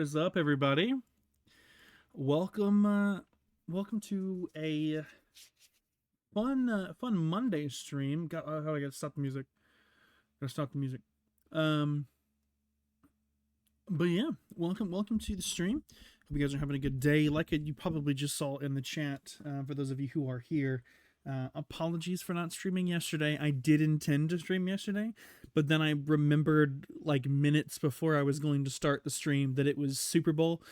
is up, everybody? Welcome to a fun Monday stream. I gotta stop the music. Um, but yeah, welcome to the stream. Hope you guys are having a good day. Like you probably just saw in the chat. For those of you who are here, apologies for not streaming yesterday. I did intend to stream yesterday, but then I remembered like minutes before I was going to start the stream that it was Super Bowl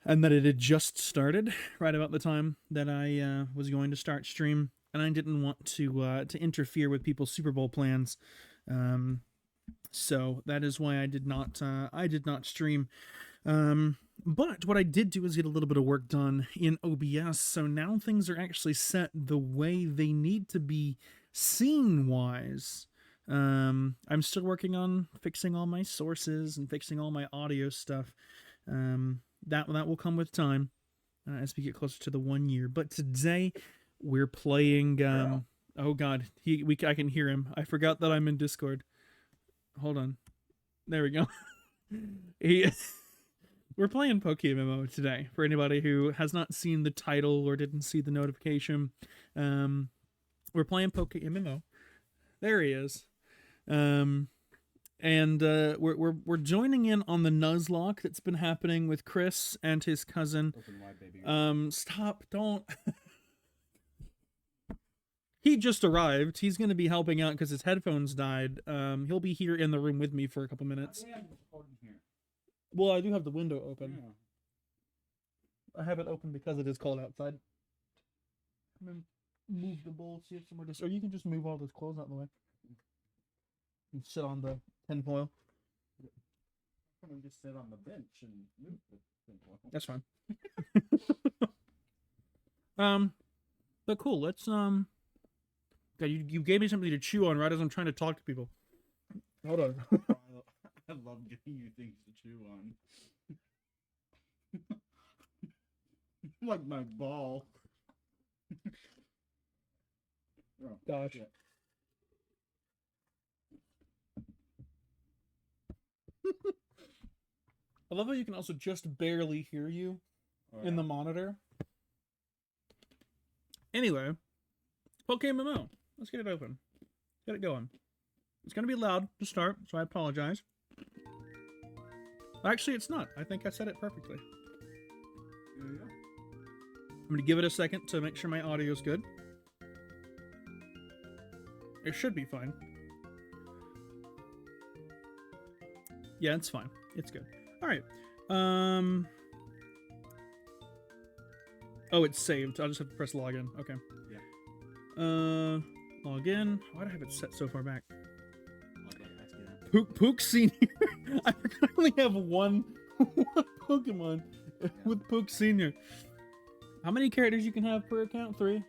and that it had just started right about the time that I was going to start stream, and I didn't want to interfere with people's Super Bowl plans. So that is why I did not stream. But what I did do is get a little bit of work done in OBS, so now things are actually set the way they need to be scene-wise. I'm still working on fixing all my sources and fixing all my audio stuff. That will come with time as we get closer to the 1 year. But today we're playing. Oh God, I can hear him. I forgot that I'm in Discord. Hold on, there we go. We're playing PokeMMO today. For anybody who has not seen the title or didn't see the notification, we're playing PokeMMO. There he is. And we're joining in on the Nuzlocke that's been happening with Chris and his cousin. Open wide, baby. Stop! Don't. He just arrived. He's going to be helping out because his headphones died. He'll be here in the room with me for a couple minutes. Well, I do have the window open. Yeah. I have it open because it is cold outside. I'm gonna move the bowl, see if somewhere or you can just move all those clothes out of the way. And sit on the tinfoil. I'm gonna just sit on the bench and move the tinfoil. That's fine. But cool. Let's God, you gave me something to chew on right as I'm trying to talk to people. Hold on. I love giving you things to chew on. Like my ball. Oh, gosh. Yeah. I love how you can also just barely hear you in the monitor. Anyway, PokeMMO. Let's get it open. Get it going. It's going to be loud to start, so I apologize. Actually, it's not. I think I said it perfectly. There you go. I'm going to give it a second to make sure my audio is good. It should be fine. Yeah, it's fine. It's good. All right. Oh, it's saved. I'll just have to press login. Okay. Yeah. Login. Why do I have it set so far back? Let's Pook Senior. I only have one Pokemon with Pook Senior. How many characters you can have per account? 3.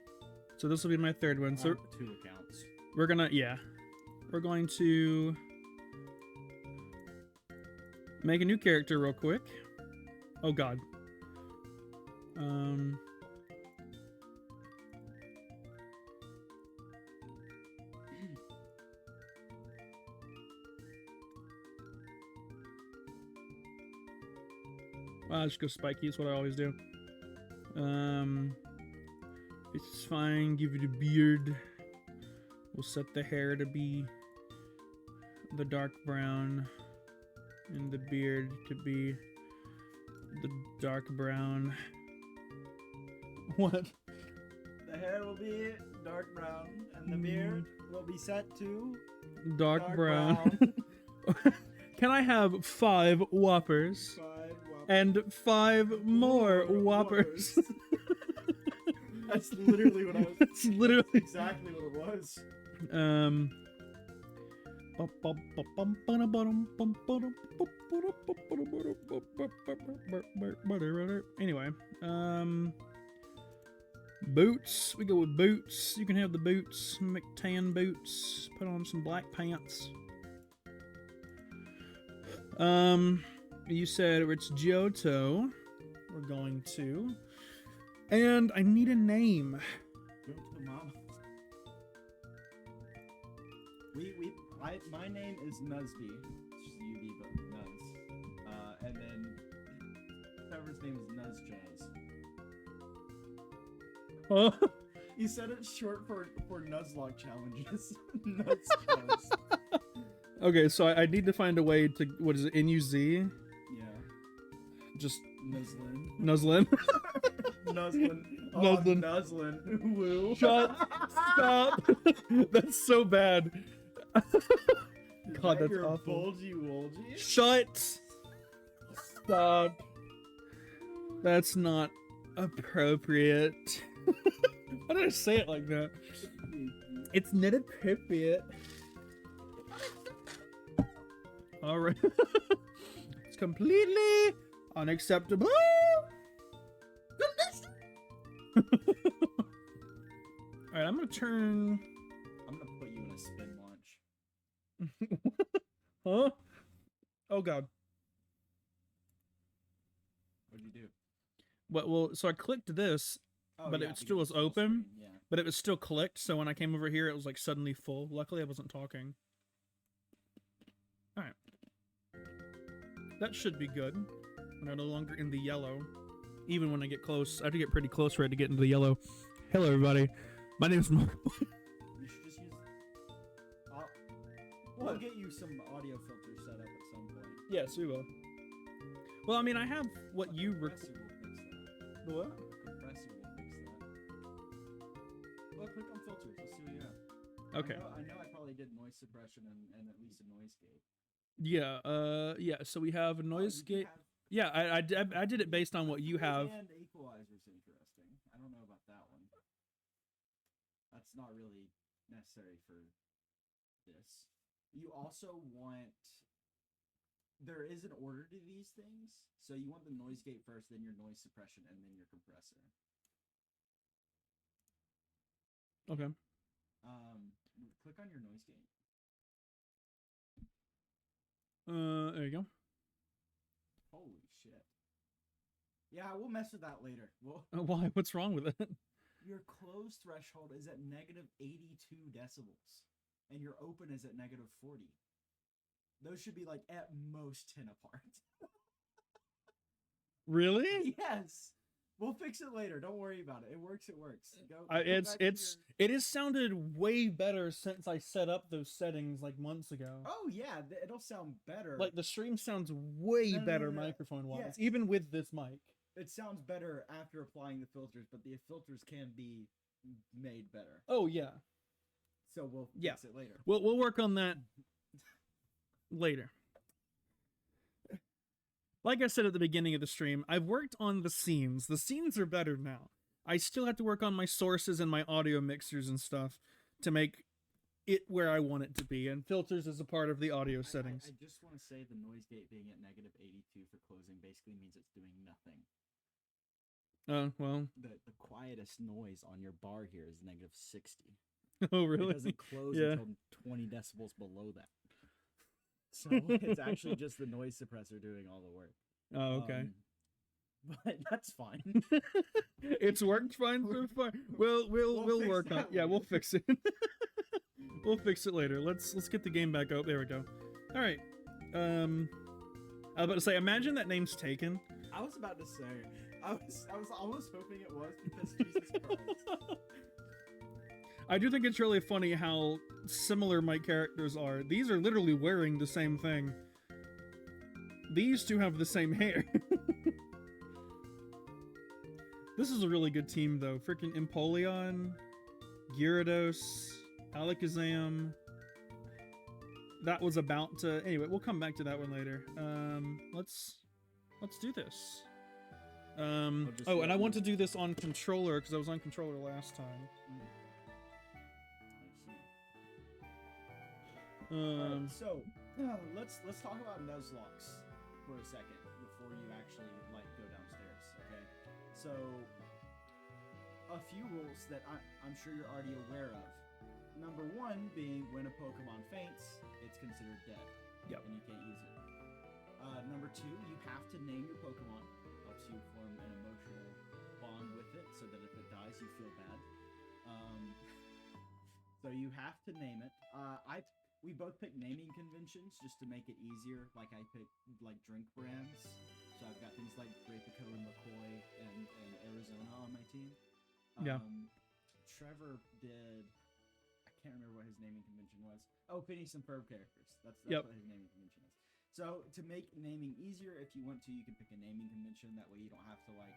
So this will be my 3rd one. So 2 accounts. we're going to make a new character real quick. Oh God. I'll just go spiky, is what I always do. It's fine, give it a beard. We'll set the hair to be the dark brown, and the beard to be the dark brown. What? The hair will be dark brown, and the beard will be set to Dark brown. Can I have 5 Whoppers? 5 Whoppers. And 5 more Whoppers. That's literally what I was. That's literally exactly what it was. Anyway, boots. We go with boots. You can have the boots, tan boots. Put on some black pants. You said it's Johto. We're going to. And I need a name. Go to the mama. My name is Nuzby. It's just UB, but Nuz. And then last name is Nuzjazz. Huh? He said it's short for Nuzlocke challenges. Nuzjazz. Okay, so I need to find a way to, what is it, N-U-Z? Yeah. Just Nuzzlin. Nuzzlin. Nuzzlin. Oh, Nuzzlin. Nuzzlin. Woo. Shut. Stop. That's so bad. God, that's your awful. Bulgy Wolgy? Shut. Stop. That's not appropriate. Why did I say it like that? It's not appropriate. Alright. It's completely unacceptable. Alright, I'm gonna turn. I'm gonna put you in a spin launch. Huh? Oh god. What'd you do? Well, so I clicked this, Oh, but yeah, it still because was it's full open. screen, yeah. But it was still clicked, so when I came over here, it was like suddenly full. Luckily, I wasn't talking. Alright. That should be good. We're no longer in the yellow. Even when I get close, I have to get pretty close for it to get into the yellow. Hello, everybody. My name is Mark. You should just use. We'll get you some audio filters set up at some point. Yes, we will. Well, I mean, I have what you Compressor will fix that. The what? Compressor will fix that. Well, click on filters. Let's see what you have. Okay. I know I probably did noise suppression and at least a noise gate. Yeah, yeah, so we have a noise gate. Yeah, I did it based on what you have. And equalizer's interesting. I don't know about that one. That's not really necessary for this. You also want... There is an order to these things. So you want the noise gate first, then your noise suppression, and then your compressor. Okay. Click on your noise gate. There you go. Holy shit. Yeah, we'll mess with that later. We'll... Why? What's wrong with it? Your close threshold is at negative 82 decibels, and your open is at negative 40. Those should be like at most 10 apart. Really? Yes. We'll fix it later. Don't worry about it. It works. It works. Go It has sounded way better since I set up those settings like months ago. Oh yeah, it'll sound better. Like the stream sounds way better No. microphone wise, Yes. even with this mic. It sounds better after applying the filters, but the filters can be made better. Oh yeah. So we'll fix it later. We'll work on that later. Like I said at the beginning of the stream, I've worked on the scenes. The scenes are better now. I still have to work on my sources and my audio mixers and stuff to make it where I want it to be, and filters is a part of the audio settings. I just want to say the noise gate being at negative 82 for closing basically means it's doing nothing. Well. The quietest noise on your bar here is negative 60. Oh, really? It doesn't close until 20 decibels below that. So it's actually just the noise suppressor doing all the work. Oh, okay. But that's fine. It's worked fine so far. We'll work on it. Yeah, we'll fix it. We'll fix it later. Let's get the game back up. There we go. All right. I was about to say, imagine that name's taken. I was about to say, I was almost hoping it was because Jesus Christ. I do think it's really funny how similar my characters are. These are literally wearing the same thing. These two have the same hair. This is a really good team, though. Freaking Empoleon, Gyarados, Alakazam. That was about to... Anyway, we'll come back to that one later. Let's do this. Oh, and I want to do this on controller, because I was on controller last time. Alright, so let's talk about Nuzlocks for a second before you actually go downstairs. Okay, so a few rules that I'm sure you're already aware of. Number one being when a Pokemon faints, it's considered dead. Yep. And you can't use it. Number two, you have to name your Pokemon. Helps you form an emotional bond with it, so that if it dies, you feel bad. So you have to name it. we both picked naming conventions just to make it easier. Like I picked like drink brands, so I've got things like Grapico and McCoy and Arizona on my team. Yeah. Trevor did. I can't remember what his naming convention was. Oh, Phineas and Ferb characters. That's Yep. what his naming convention is. So to make naming easier, if you want to, you can pick a naming convention. That way you don't have to like.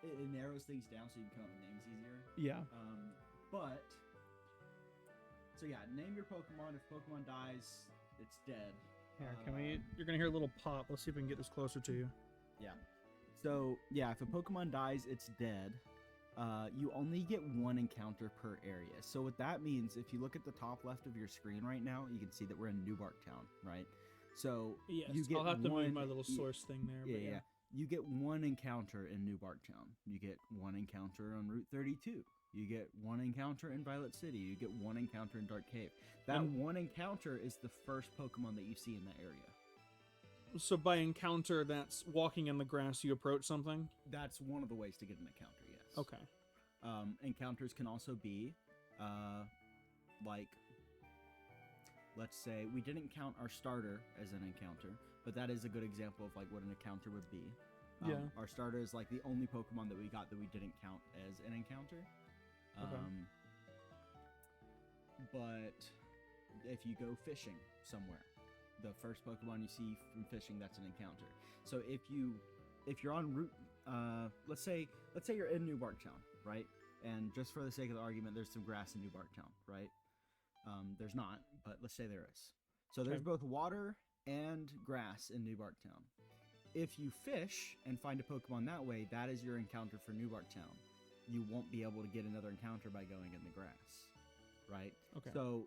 It narrows things down so you can come up with names easier. Yeah. But so yeah, name your Pokemon. If Pokemon dies, it's dead. Here, can we? You're gonna hear a little pop. Let's see if we can get this closer to you. Yeah. So yeah, if a Pokemon dies, it's dead. You only get one encounter per area. So what that means, if you look at the top left of your screen right now, you can see that we're in New Bark Town, right? So Yes, you get I'll have to one, move my little source thing there. Yeah, but yeah. You get one encounter in New Bark Town. You get one encounter on Route 32. You get one encounter in Violet City. You get one encounter in Dark Cave. That one encounter is the first Pokemon that you see in that area. So by encounter, that's walking in the grass, you approach something? That's one of the ways to get an encounter, yes. Okay. Encounters can also be, like, let's say we didn't count our starter as an encounter, but that is a good example of like what an encounter would be. Yeah. Our starter is like the only Pokemon that we got that we didn't count as an encounter. Okay. But if you go fishing somewhere, the first Pokemon you see from fishing, that's an encounter. So if you're on route, let's say you're in New Bark Town, right? And just for the sake of the argument, there's some grass in New Bark Town, right? There's not, but let's say there is. So there's both water and grass in New Bark Town. If you fish and find a Pokemon that way, that is your encounter for New Bark Town. You won't be able to get another encounter by going in the grass, right? Okay. So,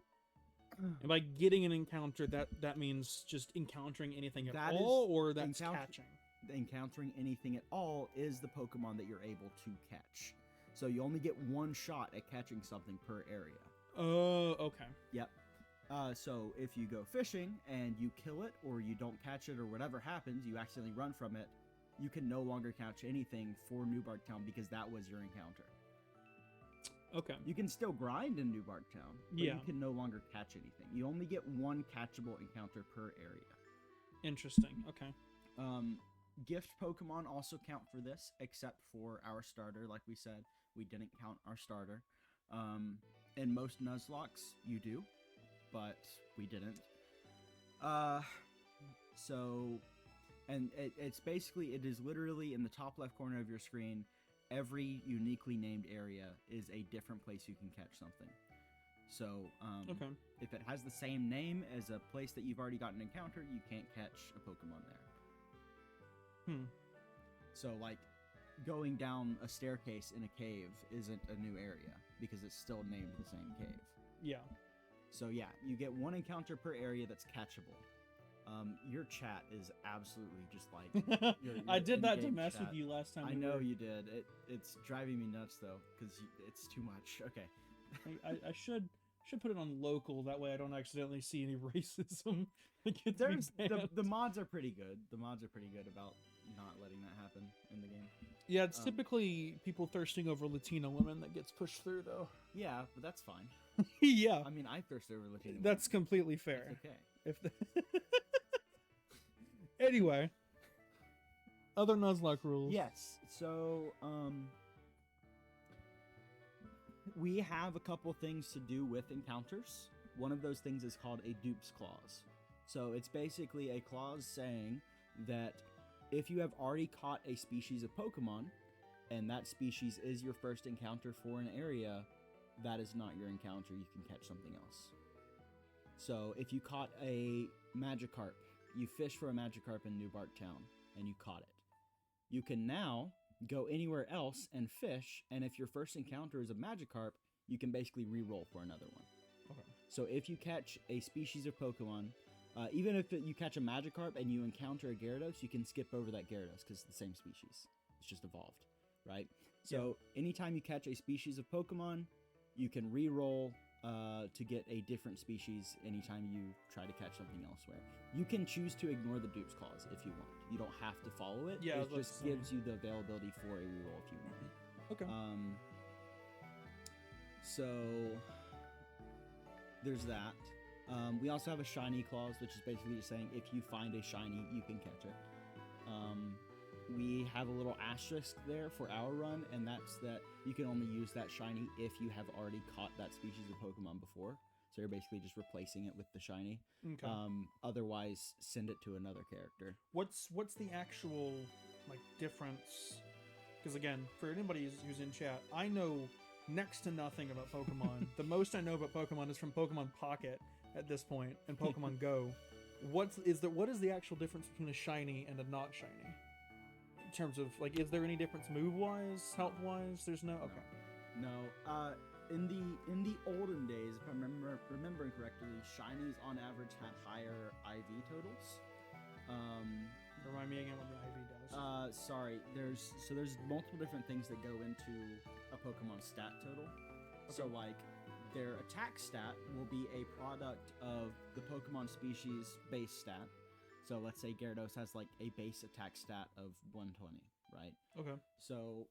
and by getting an encounter, that means just encountering anything at That all, is or that's catching? encountering anything at all is the Pokemon that you're able to catch. So you only get one shot at catching something per area. Oh, okay. Yep. So if you go fishing and you kill it, or you don't catch it, or whatever happens, you accidentally run from it, you can no longer catch anything for New Bark Town because that was your encounter. Okay. You can still grind in New Bark Town, but Yeah. you can no longer catch anything. You only get one catchable encounter per area. Interesting. Okay. Gift Pokemon also count for this, except for our starter. Like we said, we didn't count our starter. In most Nuzlockes, you do, but we didn't. It's basically, it is literally in the top left corner of your screen. Every uniquely named area is a different place you can catch something. So, Okay. if it has the same name as a place that you've already got an encounter, you can't catch a Pokemon there. So, like, going down a staircase in a cave isn't a new area because it's still named the same cave. Yeah. So yeah, you get one encounter per area that's catchable. Your chat is absolutely just like your I did that to in-game mess chat. with you last time. I know you did. It's driving me nuts though, because it's too much. Okay. I should put it on local. That way I don't accidentally see any racism. That gets There's me banned. the mods are pretty good. The mods are pretty good about not letting that happen in the game. Yeah, it's typically people thirsting over Latino women that gets pushed through, though. Yeah, but that's fine. Yeah, I mean, I thirst over Latino. that's women. completely fair. It's okay. If anyway, other Nuzlocke rules. Yes. So, we have a couple things to do with encounters. One of those things is called a dupes clause. So it's basically a clause saying that if you have already caught a species of Pokemon, and that species is your first encounter for an area, that is not your encounter. You can catch something else. So if you caught a Magikarp, you fished for a Magikarp in New Bark Town, and you caught it. You can now go anywhere else and fish, and if your first encounter is a Magikarp, you can basically re-roll for another one. Okay. So if you catch a species of Pokemon, even if you catch a Magikarp and you encounter a Gyarados, you can skip over that Gyarados because it's the same species. It's just evolved, right? So anytime you catch a species of Pokemon, you can re-roll to get a different species anytime you try to catch something elsewhere. You can choose to ignore the dupes clause if you want. You don't have to follow it. Yeah, it just gives you the availability for a re-roll if you want. Okay. So there's that. We also have a shiny clause, which is basically just saying if you find a shiny, you can catch it. We have a little asterisk there for our run, and that's that you can only use that shiny if you have already caught that species of Pokemon before. So you're basically just replacing it with the shiny. Okay. Otherwise, send it to another character. What's the actual like difference? Because again, for anybody who's in chat, I know next to nothing about Pokemon. The most I know about Pokemon is from Pokemon Pocket at this point and Pokemon Go. What is the actual difference between a shiny and a not shiny? In terms of like, is there any difference move wise, health wise? There's no. Okay. No. In the olden days, if I'm remembering correctly, shinies on average had higher IV totals. Remind me again what the IV does. Sorry. There's multiple different things that go into a Pokemon stat total. Okay. So like their attack stat will be a product of the Pokemon species base stat. So let's say Gyarados has like a base attack stat of 120, right? Okay. So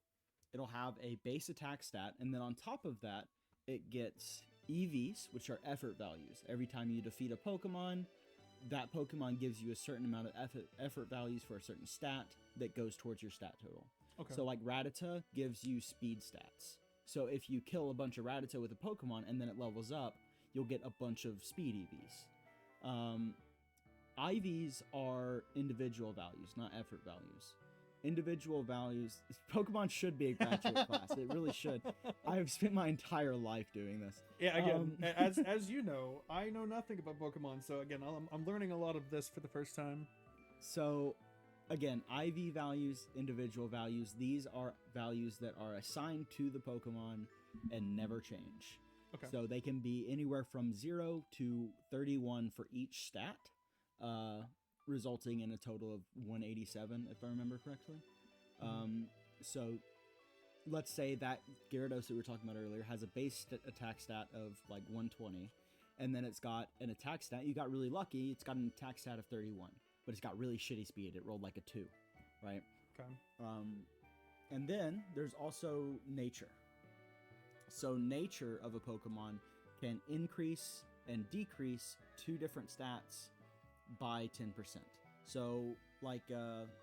it'll have a base attack stat, and then on top of that, it gets EVs, which are effort values. Every time you defeat a Pokemon, that Pokemon gives you a certain amount of effort values for a certain stat that goes towards your stat total. Okay. So like Rattata gives you speed stats. So if you kill a bunch of Rattata with a Pokemon and then it levels up, you'll get a bunch of speed EVs. IVs are individual values, not effort values. Individual values. Pokemon should be a graduate class. It really should. I've spent my entire life doing this. Yeah, again, as you know, I know nothing about Pokemon, so again, I'm learning a lot of this for the first time. So, again, IV values, individual values, these are values that are assigned to the Pokemon and never change. Okay. So they can be anywhere from 0 to 31 for each stat, resulting in a total of 187, if I remember correctly. So let's say that Gyarados that we were talking about earlier has a base attack stat of like 120, and then it's got an attack stat. You got really lucky. It's got an attack stat of 31, but it's got really shitty speed. It rolled like a 2, right? Okay. And then there's also nature. So nature of a Pokemon can increase and decrease 2 different stats by 10%. So like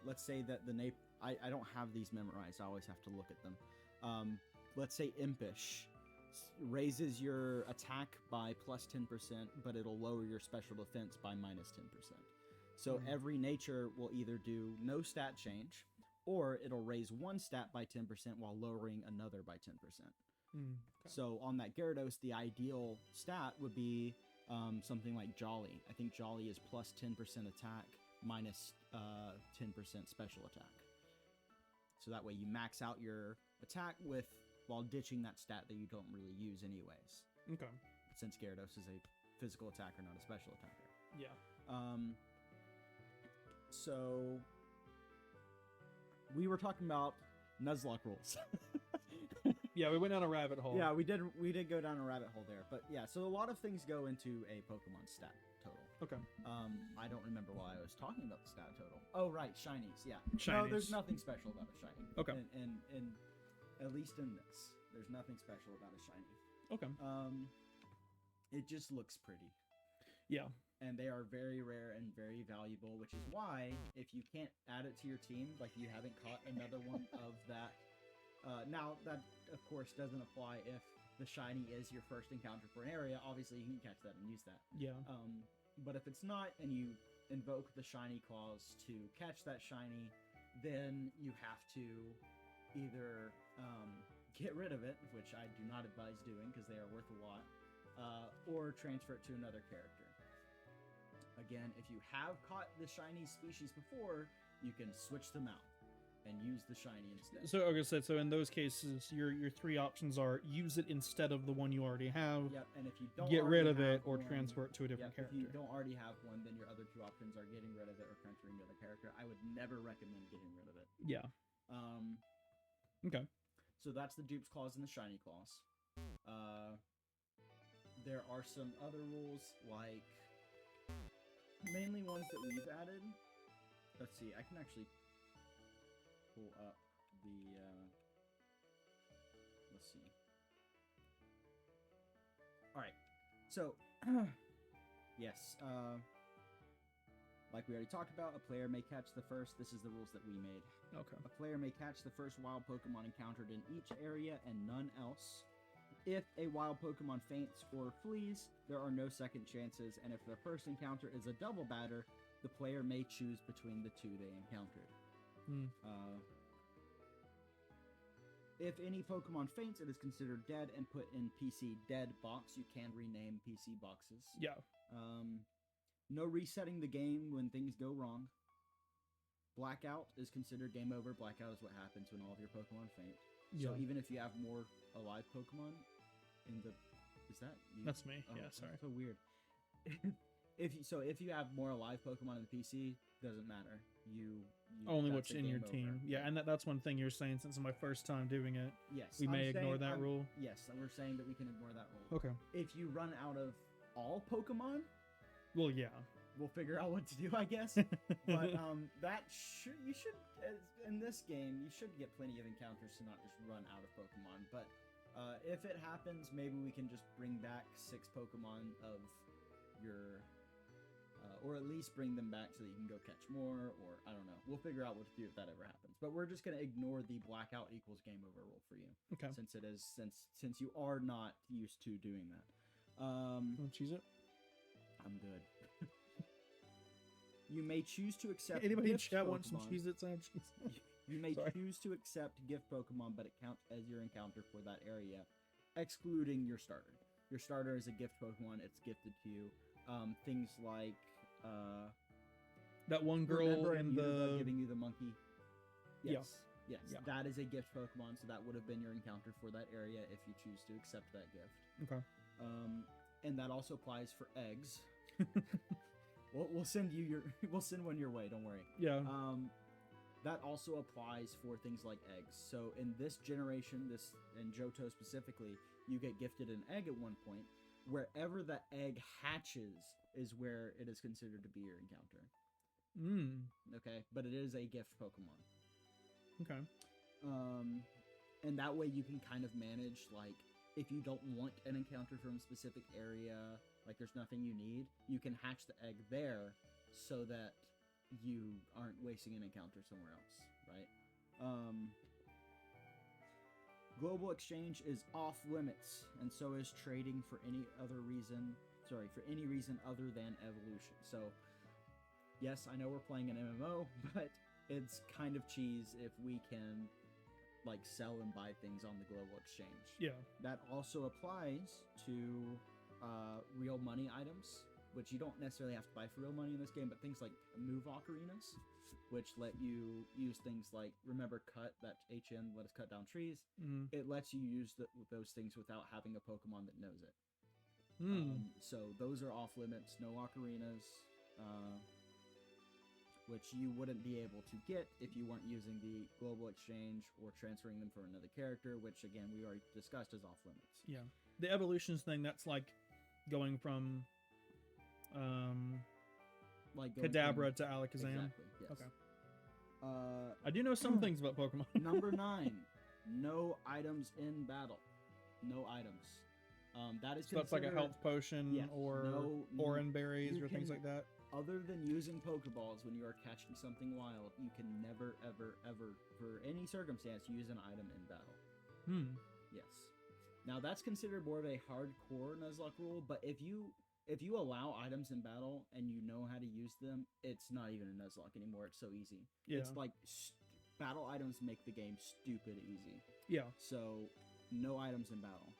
let's say that the I don't have these memorized. I always have to look at them. Let's say Impish raises your attack by plus 10%, but it'll lower your special defense by minus 10%. So every nature will either do no stat change, or it'll raise one stat by 10% while lowering another by 10%. Okay. So on that Gyarados, the ideal stat would be something like Jolly. I think Jolly is plus 10% attack minus 10% special attack. So that way you max out your attack while ditching that stat that you don't really use anyways. Okay. Since Gyarados is a physical attacker, not a special attacker. Yeah. So we were talking about Nuzlocke rules. Yeah, we went down a rabbit hole. Yeah, we did go down a rabbit hole there. But yeah, so a lot of things go into a Pokemon stat total. Okay. I don't remember why I was talking about the stat total. Oh, right, shinies, yeah. Shinies. No, there's nothing special about a shiny. Okay. And at least in this, there's nothing special about a shiny. Okay. It just looks pretty. Yeah. And they are very rare and very valuable, which is why if you can't add it to your team, like you haven't caught another one of that. Now, that, of course, doesn't apply if the shiny is your first encounter for an area. Obviously, you can catch that and use that. Yeah. But if it's not, and you invoke the shiny clause to catch that shiny, then you have to either get rid of it, which I do not advise doing because they are worth a lot, or transfer it to another character. Again, if you have caught the shiny species before, you can switch them out and use the shiny instead. So, okay, so in those cases, your 3 options are use it instead of the one you already have. Yep, and if you don't get rid of already it or have one, transfer it to a different character. If you don't already have one, then your other 2 options are getting rid of it or transferring to the character. I would never recommend getting rid of it. Yeah. Okay. So that's the dupes clause and the shiny clause. There are some other rules, like mainly ones that we've added. Let's see, I can actually pull up the let's see. All right, so Yes. Like we already talked about, a player may catch the first. This is the rules that we made. Okay. A player may catch the first wild Pokemon encountered in each area and none else. If a wild Pokemon faints or flees, there are no second chances, and if the first encounter is a double batter, the player may choose between the two they encountered. If any Pokemon faints, it is considered dead and put in PC dead box. You can rename PC boxes. Yeah. No resetting the game when things go wrong. Blackout is considered game over. Blackout is what happens when all of your Pokemon faint. Yeah. So even if you have more alive Pokemon in the... Is that you? That's me. Oh, Yeah, sorry. That's so weird. if you have more alive Pokemon in the PC, doesn't matter. You Only that's what's a in your game team. over. Yeah, and that's one thing you're saying since it's my first time doing it. Yes. We may I'm ignore saying- that rule. Yes, we're saying that we can ignore that rule. Okay. If you run out of all Pokemon, Well, yeah. we'll figure out what to do, I guess. But you should in this game you should get plenty of encounters to not just run out of Pokemon. But if it happens, maybe we can just bring back 6 Pokemon of your, or at least bring them back so that you can go catch more. Or I don't know. We'll figure out what to do if that ever happens. But we're just gonna ignore the blackout equals game over rule for you, Okay. since you are not used to doing that. Want to choose it? I'm good. You may choose to accept. Anybody in gift chat want some Pokemon. Cheez-Its? I have Cheez-Its. You may Sorry. choose to accept gift Pokemon, but it counts as your encounter for that area, excluding your starter. Your starter is a gift Pokemon; it's gifted to you. Things like That one girl remember in Immunity the... giving you the monkey. Yeah. Yes, yes, Yeah. that is a gift Pokemon, so that would have been your encounter for that area if you choose to accept that gift. Okay. And that also applies for eggs. We'll send one your way. Don't worry. Yeah. That also applies for things like eggs. So in this generation, in Johto specifically, you get gifted an egg at one point. Wherever the egg hatches is where it is considered to be your encounter. Okay, but it is a gift Pokemon. Okay. And that way you can kind of manage, like, if you don't want an encounter from a specific area, like there's nothing you need, you can hatch the egg there so that you aren't wasting an encounter somewhere else, right? Global exchange is off limits, and so is trading for any reason other than evolution. So, yes, I know we're playing an MMO, but it's kind of cheese if we can, like, sell and buy things on the global exchange. Yeah. That also applies to real money items, which you don't necessarily have to buy for real money in this game, but things like move ocarinas, which let you use things like, remember cut, that HN, let us cut down trees. It lets you use those things without having a Pokemon that knows it. So those are off limits, no ocarinas, which you wouldn't be able to get if you weren't using the global exchange or transferring them for another character, which again we already discussed is off limits. Yeah. The evolutions thing, that's like going from Like going Kadabra from- to Alakazam. Exactly, yes. Okay. I do know some things about Pokemon. Number 9, no items in battle. No items. That is So that's like a considered- health potion Yes, or no- Oran berries you or things can- like that. Other than using Pokeballs when you are catching something wild, you can never, ever, ever, for any circumstance, use an item in battle. Yes. Now that's considered more of a hardcore Nuzlocke rule, but if you allow items in battle and you know how to use them, it's not even a Nuzlocke anymore. It's so easy. Yeah. It's like battle items make the game stupid easy. Yeah. So no items in battle.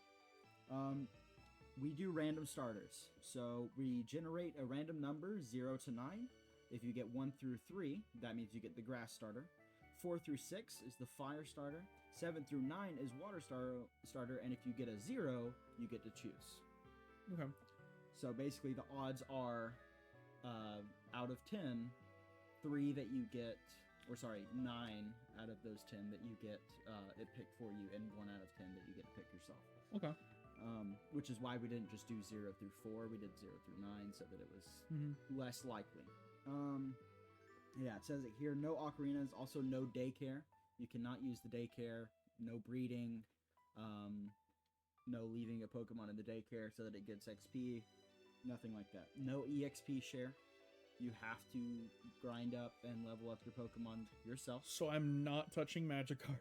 We do random starters. So we generate a random number 0 to 9. If you get 1 through 3, that means you get the grass starter. 4 through 6 is the fire starter. 7 through 9 is water starter. And if you get a 0, you get to choose. Okay. So basically the odds are out of 10, 3 that you get, or sorry, 9 out of those 10 that you get it picked for you, and 1 out of 10 that you get to pick yourself. Okay. Which is why we didn't just do 0 through 4, we did 0 through 9 so that it was less likely. Yeah, it says it here, no ocarinas, also no daycare. You cannot use the daycare, no breeding, no leaving a Pokemon in the daycare so that it gets XP. Nothing like that. No EXP share. You have to grind up and level up your Pokemon yourself. So I'm not touching Magikarp.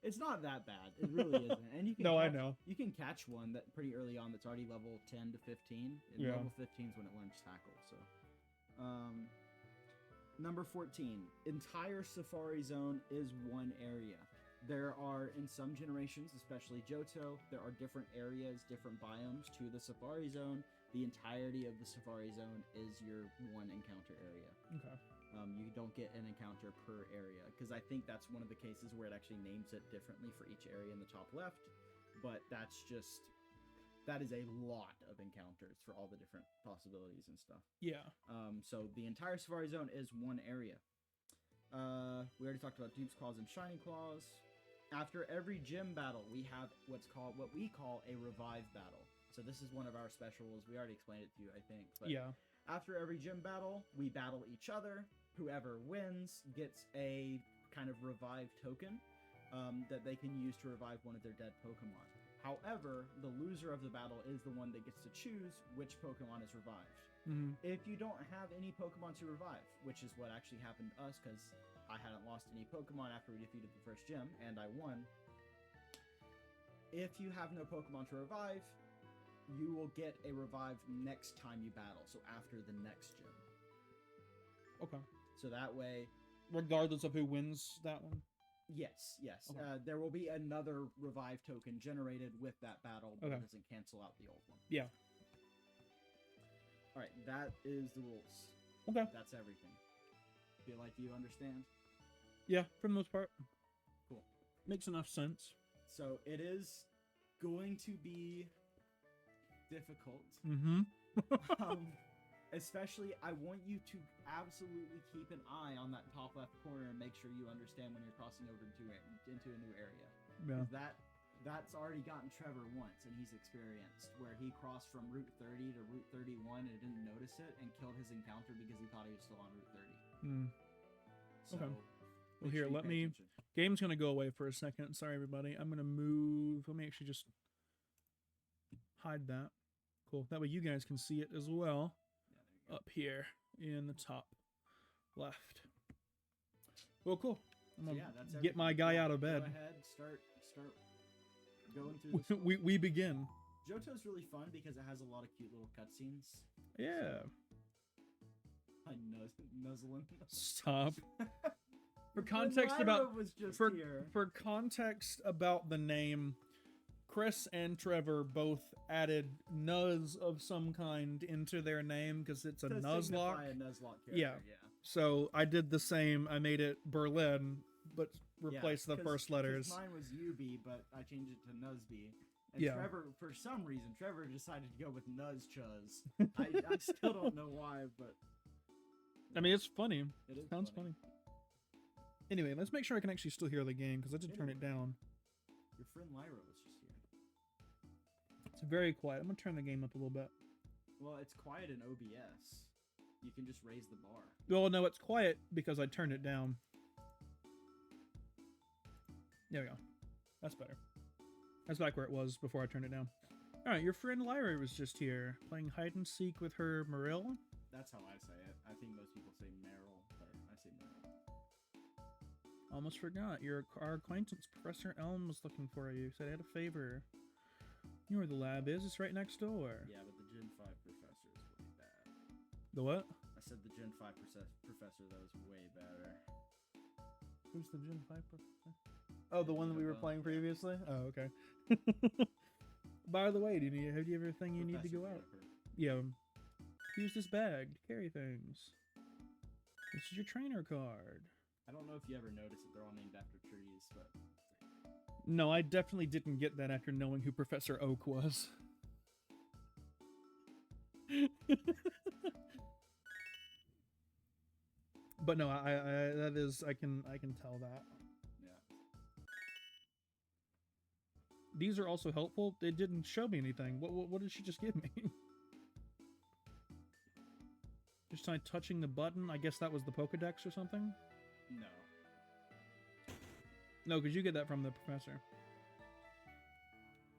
It's not that bad. It really isn't. And you can No, I catch, know. You can catch one that pretty early on that's already level 10 to 15. And Yeah. level 15 is when it learns tackle. So, number 14. Entire Safari Zone is one area. There are, in some generations, especially Johto, there are different areas, different biomes to the Safari Zone. The entirety of the Safari Zone is your one encounter area. Okay. You don't get an encounter per area, because I think that's one of the cases where it actually names it differently for each area in the top left, but that is a lot of encounters for all the different possibilities and stuff. Yeah. So the entire Safari Zone is one area. We already talked about Dupe's Claws and Shining Claws. After every gym battle, we have what we call a revive battle. So this is one of our specials. We already explained it to you, I think. But Yeah. after every gym battle, we battle each other. Whoever wins gets a kind of revive token that they can use to revive one of their dead Pokemon. However, the loser of the battle is the one that gets to choose which Pokemon is revived. Mm-hmm. If you don't have any Pokemon to revive, which is what actually happened to us, because I hadn't lost any Pokemon after we defeated the first gym, and I won. If you have no Pokemon to revive, you will get a revive next time you battle, so after the next gym. Okay. So that way... Regardless of who wins that one? Yes. Okay. There will be another revive token generated with that battle, but Okay. it doesn't cancel out the old one. Yeah. Alright, that is the rules. Okay. That's everything. Feel like you understand? Yeah, for the most part. Cool. Makes enough sense. So it is going to be difficult. Mm-hmm. Especially, I want you to absolutely keep an eye on that top left corner and make sure you understand when you're crossing over into a new area. Yeah. 'Cause that's already gotten Trevor once, and he's experienced, where he crossed from Route 30 to Route 31 and didn't notice it and killed his encounter because he thought he was still on Route 30. Mm. So, Okay. Well, make here, sure you let pay me... attention. Game's gonna go away for a second. Sorry, everybody. I'm gonna move... Let me actually just hide that. Cool. That way you guys can see it as well. Yeah, there you go. Up here in the top left. Well, cool. I'm So gonna yeah, that's get my everything. guy Go- out of bed. Go ahead, start going through this. we begin. Johto's really fun because it has a lot of cute little cutscenes. Yeah. I nuzzling. Stop. For context about was just for here. for context about the name, Chris and Trevor both added Nuzz of some kind into their name because it's a To Nuzlocke. signify a Nuzlocke character. Yeah. Yeah. So I did the same. I made it Berlin, but replaced the 'cause- first 'cause letters. Mine was UB, but I changed it to Nuzby. And Yeah. Trevor, for some reason, Trevor decided to go with Nuzchuz. I still don't know why, but I mean, it's funny. it is Sounds funny. Anyway, let's make sure I can actually still hear the game because I did turn it down. Your friend Lyra was just here. It's very quiet. I'm gonna turn the game up a little bit. Well, it's quiet in OBS. You can just raise the bar. Well, no, it's quiet because I turned it down. There we go. That's better. That's back where it was before I turned it down. Alright, your friend Lyra was just here, playing hide and seek with her Marill. That's how I say it. I think most people say Meryl, but I say Meryl. Almost forgot. Our acquaintance, Professor Elm, was looking for you. Said I had a favor. You know where the lab is. It's right next door. Yeah, but the Gen 5 professor is way bad. The what? I said the Gen 5 professor, though, is way better. Who's the Gen 5 professor? Oh, the one that we were playing previously? Oh, okay. By the way, have you ever think you need to go out? Professor Yeah. Use this bag to carry things. This is your trainer card. I don't know if you ever noticed that they're all named after trees, but No, I definitely didn't get that after knowing who Professor Oak was. But no, I that is I can tell that. yeah. These are also helpful. It didn't show me anything. What did she just give me? Just by touching the button. I guess that was the Pokedex or something. No. No, because you get that from the professor.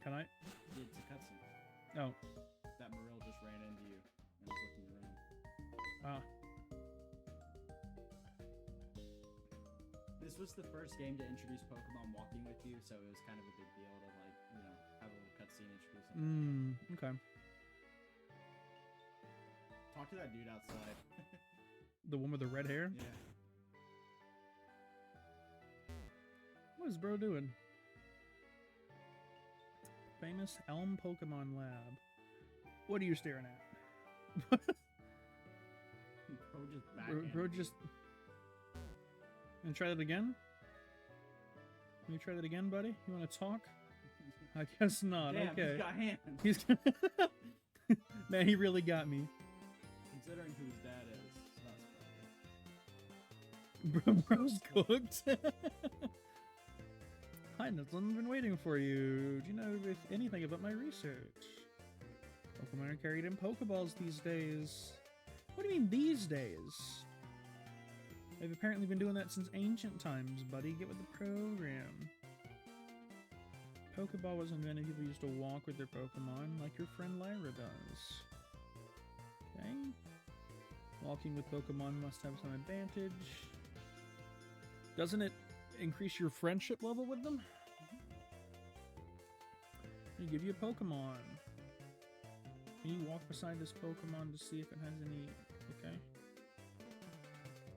Can I? It's a cutscene. Oh, that Marill just ran into you and was looking around. Ah. This was the first game to introduce Pokemon walking with you, so it was kind of a big deal to like, have a little cutscene introducing. Okay. Talk to that dude outside. The one with the red hair? Yeah. What is bro doing? Famous Elm Pokemon Lab. What are you staring at? Bro just Bro just... Gonna try that again? Can you try that again, buddy? You want to talk? I guess not. Damn, Okay. he's got hands. He's man, he really got me. Considering who his dad is, it's not surprising. Bro's cooked. Hi, Nuzzlin, been waiting for you. Do you know anything about my research? Pokemon are carried in Pokeballs these days. What do you mean these days? They've apparently been doing that since ancient times, buddy. Get with the program. Pokeball was invented. People used to walk with their Pokemon like your friend Lyra does. Okay. Walking with Pokemon must have some advantage. Doesn't it increase your friendship level with them? They give you a Pokemon. Can you walk beside this Pokemon to see if it has any... Okay.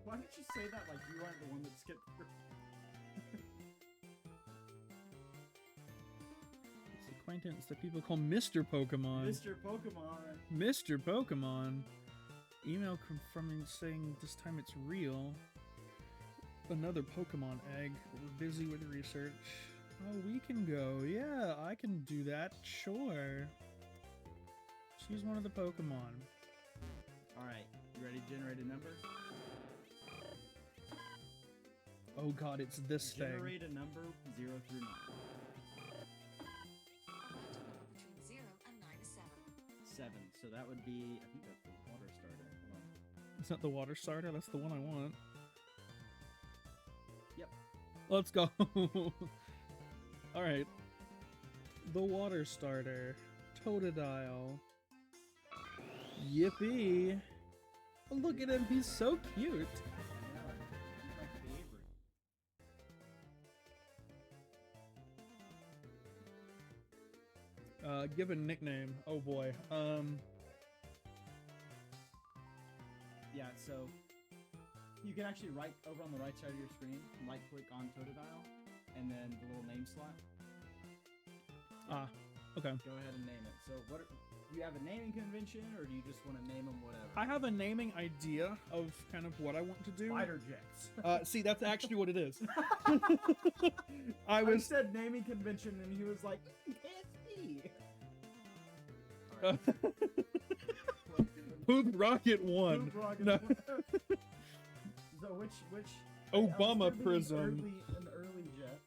Why did you say that like you aren't the one that skipped through? It's acquaintance that people call Mr. Pokemon. Mr. Pokemon. Mr. Pokemon. Email confirming saying this time it's real. Another Pokemon egg. We're busy with research. Oh, we can go. Yeah, I can do that. Sure. Choose one of the Pokemon. Alright, you ready to generate a number? Oh god, it's this Generate thing. a number 0 through 9. Between 0 and 97. 7. So that would be, I think that's the water starter. Hold on. It's not the water starter, that's the one I want. Yep. Let's go. Alright. The water starter. Totodile. Yippee. Oh, look at him, he's so cute. I know. He's my favorite. Give a nickname. Oh boy. Yeah, so you can actually right over on the right side of your screen, right click on Totodile, and then the little name slot. Ah, okay. Go ahead and name it. So what do you have a naming convention, or do you just want to name them whatever? I have a naming idea of kind of what I want to do. Fighter jets. See, that's actually what it is. I said naming convention, and he was like, KFC. Poop Rocket 1. Poop Rocket. No. So which Obama it's gonna be Prism. an early jet.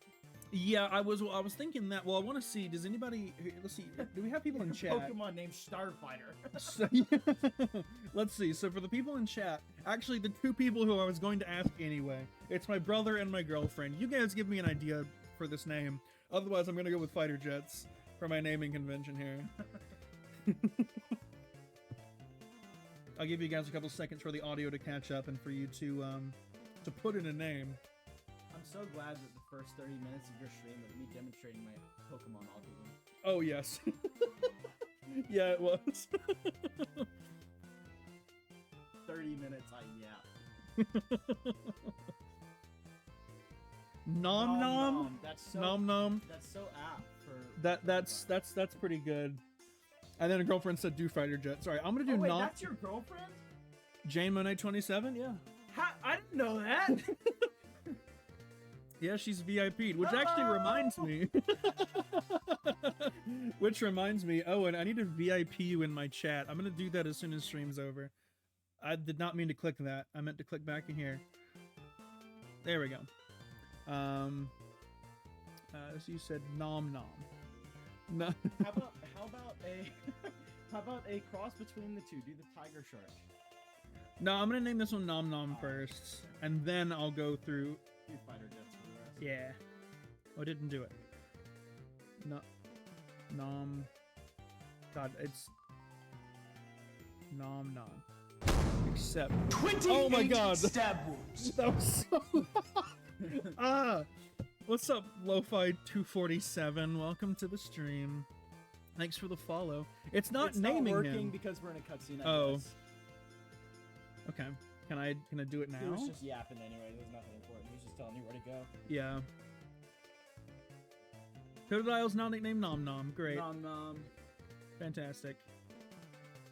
Yeah, I was thinking that. Well, I want to see. Does anybody? Here, let's see. Do we have people in chat? Pokemon named Starfighter. So, let's see. So for the people in chat, actually, the two people who I was going to ask anyway, it's my brother and my girlfriend. You guys give me an idea for this name. Otherwise, I'm gonna go with Fighter Jets for my naming convention here. I'll give you guys a couple seconds for the audio to catch up and for you to put in a name. I'm so glad that the first 30 minutes of your stream was me demonstrating my Pokemon algorithm. Oh yes. Yeah, it was. 30 minutes, yeah. Nom nom. That's so Nom nom. That's so apt for That's pretty good. And then a girlfriend said do Fighter Jet. Sorry, I'm gonna do wait, nom. that's your girlfriend? Jane Monet 27. Yeah. I didn't know that. Yeah, she's VIP'd, which actually reminds me. Which reminds me, Owen, I need to VIP you in my chat. I'm gonna do that as soon as stream's over. I did not mean to click that. I meant to click back in here. There we go. As you said, nom nom. No. how about a cross between the two? Do the tiger shark. No, I'm gonna name this one nom nom first, and then I'll go through. Do Fighter Jets for the rest. Yeah. Oh, I didn't do it. No. Nom. God, it's. Nom nom. Except. 28 Oh my god! stab wounds. That was so. Ah! What's up, Lo-Fi 247? Welcome to the stream. Thanks for the follow. It's not naming not working him. because we're in a cutscene. Oh. Guess. Okay. Can I do it now? He was just yapping anyway. There's nothing important. He was just telling you where to go. Yeah. Totodile's now nicknamed Nom Nom. Great. Nom nom. Fantastic.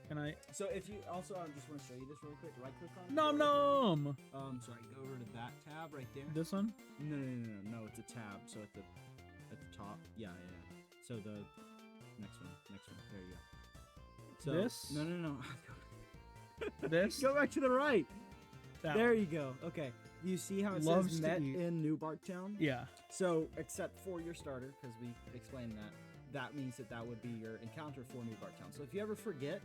Can I? So if you also, I just want to show you this real quick. Right click on it. Nom Nom! Sorry, go over to that tab right there. This one? No, it's a tab. So at the top. Yeah. So the next one. There you go. So, This? No. This? Go back to the right. That There one. you go. Okay. You see how it Loves says to met eat. in New Barktown? Yeah. So, except for your starter, because we explained that, that means that would be your encounter for New Barktown. So if you ever forget,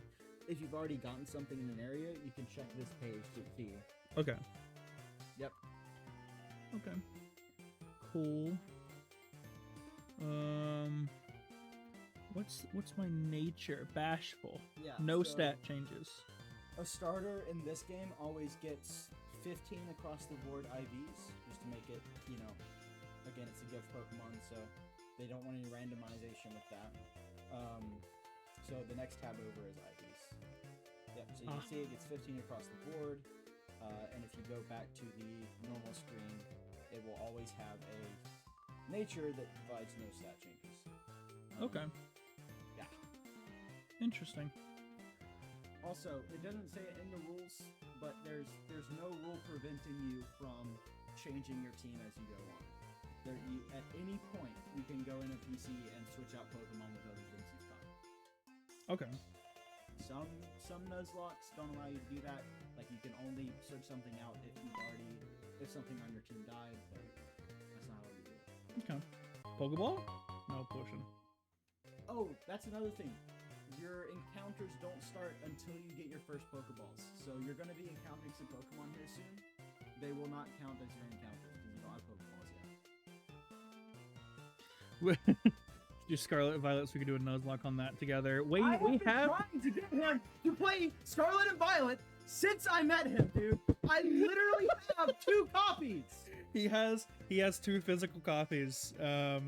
if you've already gotten something in an area, you can check this page to see. Okay. Yep. Okay. Cool. What's my nature? Bashful. Yeah. No so stat changes. A starter in this game always gets 15 across the board IVs, just to make it, again, it's a gift Pokemon, so they don't want any randomization with that. So the next tab over is IVs. Yep, so you can see it gets 15 across the board, and if you go back to the normal screen, it will always have a nature that provides no stat changes. Okay. Yeah. Interesting. Also, it doesn't say it in the rules, but there's no rule preventing you from changing your team as you go on. At any point, you can go in a PC and switch out Pokemon with other things you've got. Okay. Some Nuzlockes don't allow you to do that. Like, you can only switch something out if something on your team died, but that's not how you do it. Okay. Pokeball? No potion. Oh, that's another thing. Your encounters don't start until you get your first Pokeballs. So you're going to be encountering some Pokemon here soon. They will not count as your encounters because you don't have Pokeballs yet. Just Scarlet and Violet, so we could do a Nuzlocke on that together. Wait, I have we been have. trying to get him to play Scarlet and Violet since I met him, dude. I literally have 2 copies. He has 2 physical copies. And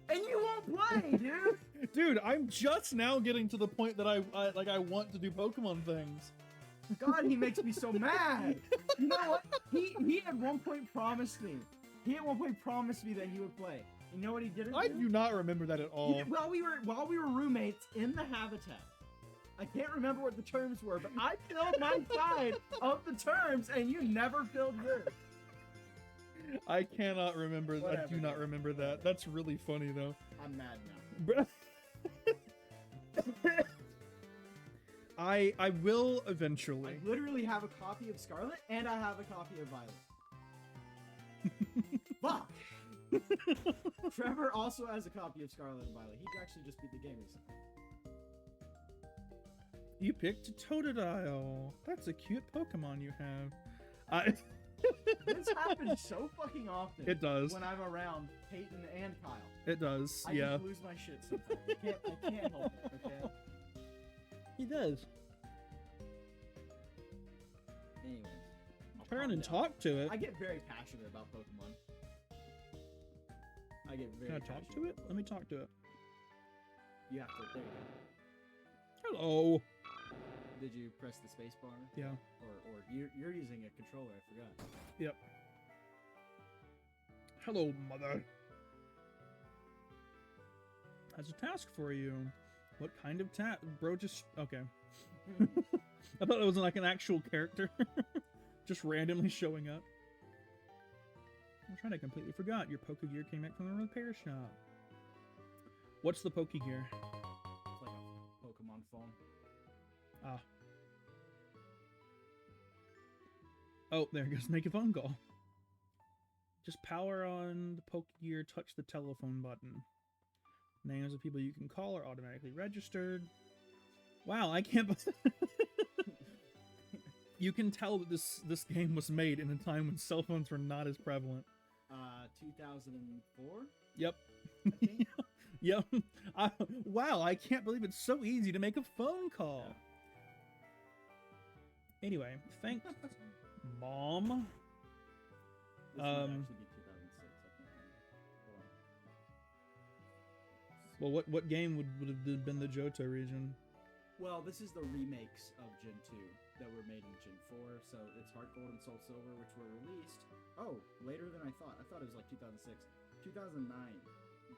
you won't play, dude. Dude, I'm just now getting to the point that I want to do Pokemon things. God, he makes me so mad. You know what? He at one point promised me. He at one point promised me that he would play. You know what he didn't I do? do not remember that at all. While we were roommates in the habitat. I can't remember what the terms were, but I filled my side of the terms, and you never filled yours. I cannot remember. Whatever, I do not dude. remember that. That's really funny though. I'm mad now. I will eventually. I literally have a copy of Scarlet, and I have a copy of Violet. Fuck! Trevor also has a copy of Scarlet and Violet. He actually just beat the game recently. You picked Totodile. That's a cute Pokemon you have. This happens so fucking often. It does. When I'm around Peyton and Kyle. It does. I Yeah. just lose my shit sometimes. I can't help it, okay? He does. Anyways. I'll Turn calm and down. talk to it. I get very passionate about Pokemon. I get very Can I talk to it? Let me talk to it. You have to. There you go. Hello. Did you press the space bar? Yeah. Or you're using a controller, I forgot. Yep. Hello, mother. Has a task for you. What kind of bro? Just okay. I thought it was like an actual character, just randomly showing up. I'm trying to completely forgot. Your Pokegear came back from the repair shop. What's the Pokegear? It's like a Pokemon phone. Ah. Oh, there it goes. Make a phone call. Just power on the Pokegear, touch the telephone button. Names of people you can call are automatically registered. Wow, I can't... You can tell that this game was made in a time when cell phones were not as prevalent. 2004? Yep. I think? Yep. Wow, I can't believe it's so easy to make a phone call. Anyway, thanks, Mom. This might actually be 2006. I can't remember. Hold on. Well, what game would have been the Johto region? Well, this is the remakes of Gen 2 that were made in Gen 4. So it's Heart Gold and Soul Silver, which were released. Oh, later than I thought. I thought it was like 2006. 2009. 2009.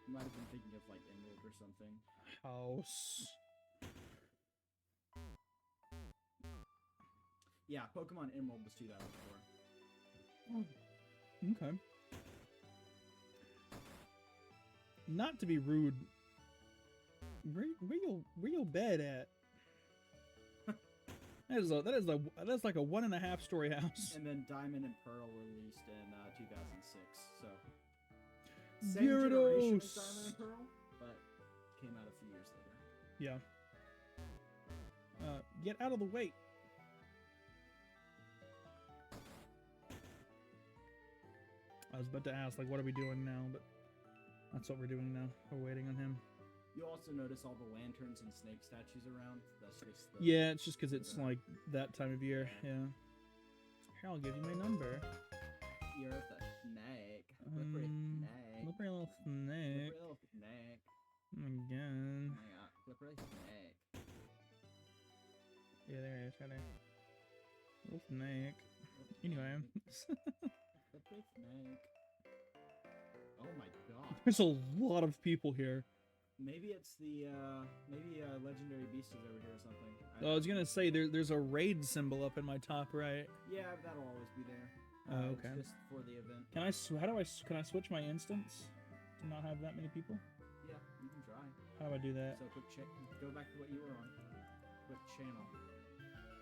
Might have been thinking of like Emerald or something. House. Yeah, Pokemon Emerald was 2004. Okay. Not to be rude, where your bed at? That's like a 1.5 story house. And then Diamond and Pearl were released in 2006. So same generation as Diamond and Pearl, but came out a few years later. Yeah. Get out of the way. I was about to ask, like, what are we doing now? But that's what we're doing now. We're waiting on him. You also notice all the lanterns and snake statues around. That's just the, Yeah, it's just because it's like that time of year. Yeah. Here, I'll give you my number. You're the snake. Slippery snake. Slippery little snake. Slippery little snake. Again. Oh my god, slippery snake. Yeah, there it is, right there. Little snake. Anyway. Slippery snake. Oh my god. There's a lot of people here. Maybe it's the legendary beast is over here or something. I was gonna say there's a raid symbol up in my top right. Yeah, that'll always be there. Oh, okay. It's just for the event. Can I switch my instance to not have that many people? Yeah, you can try. How do I do that? So go back to what you were on. Click channel.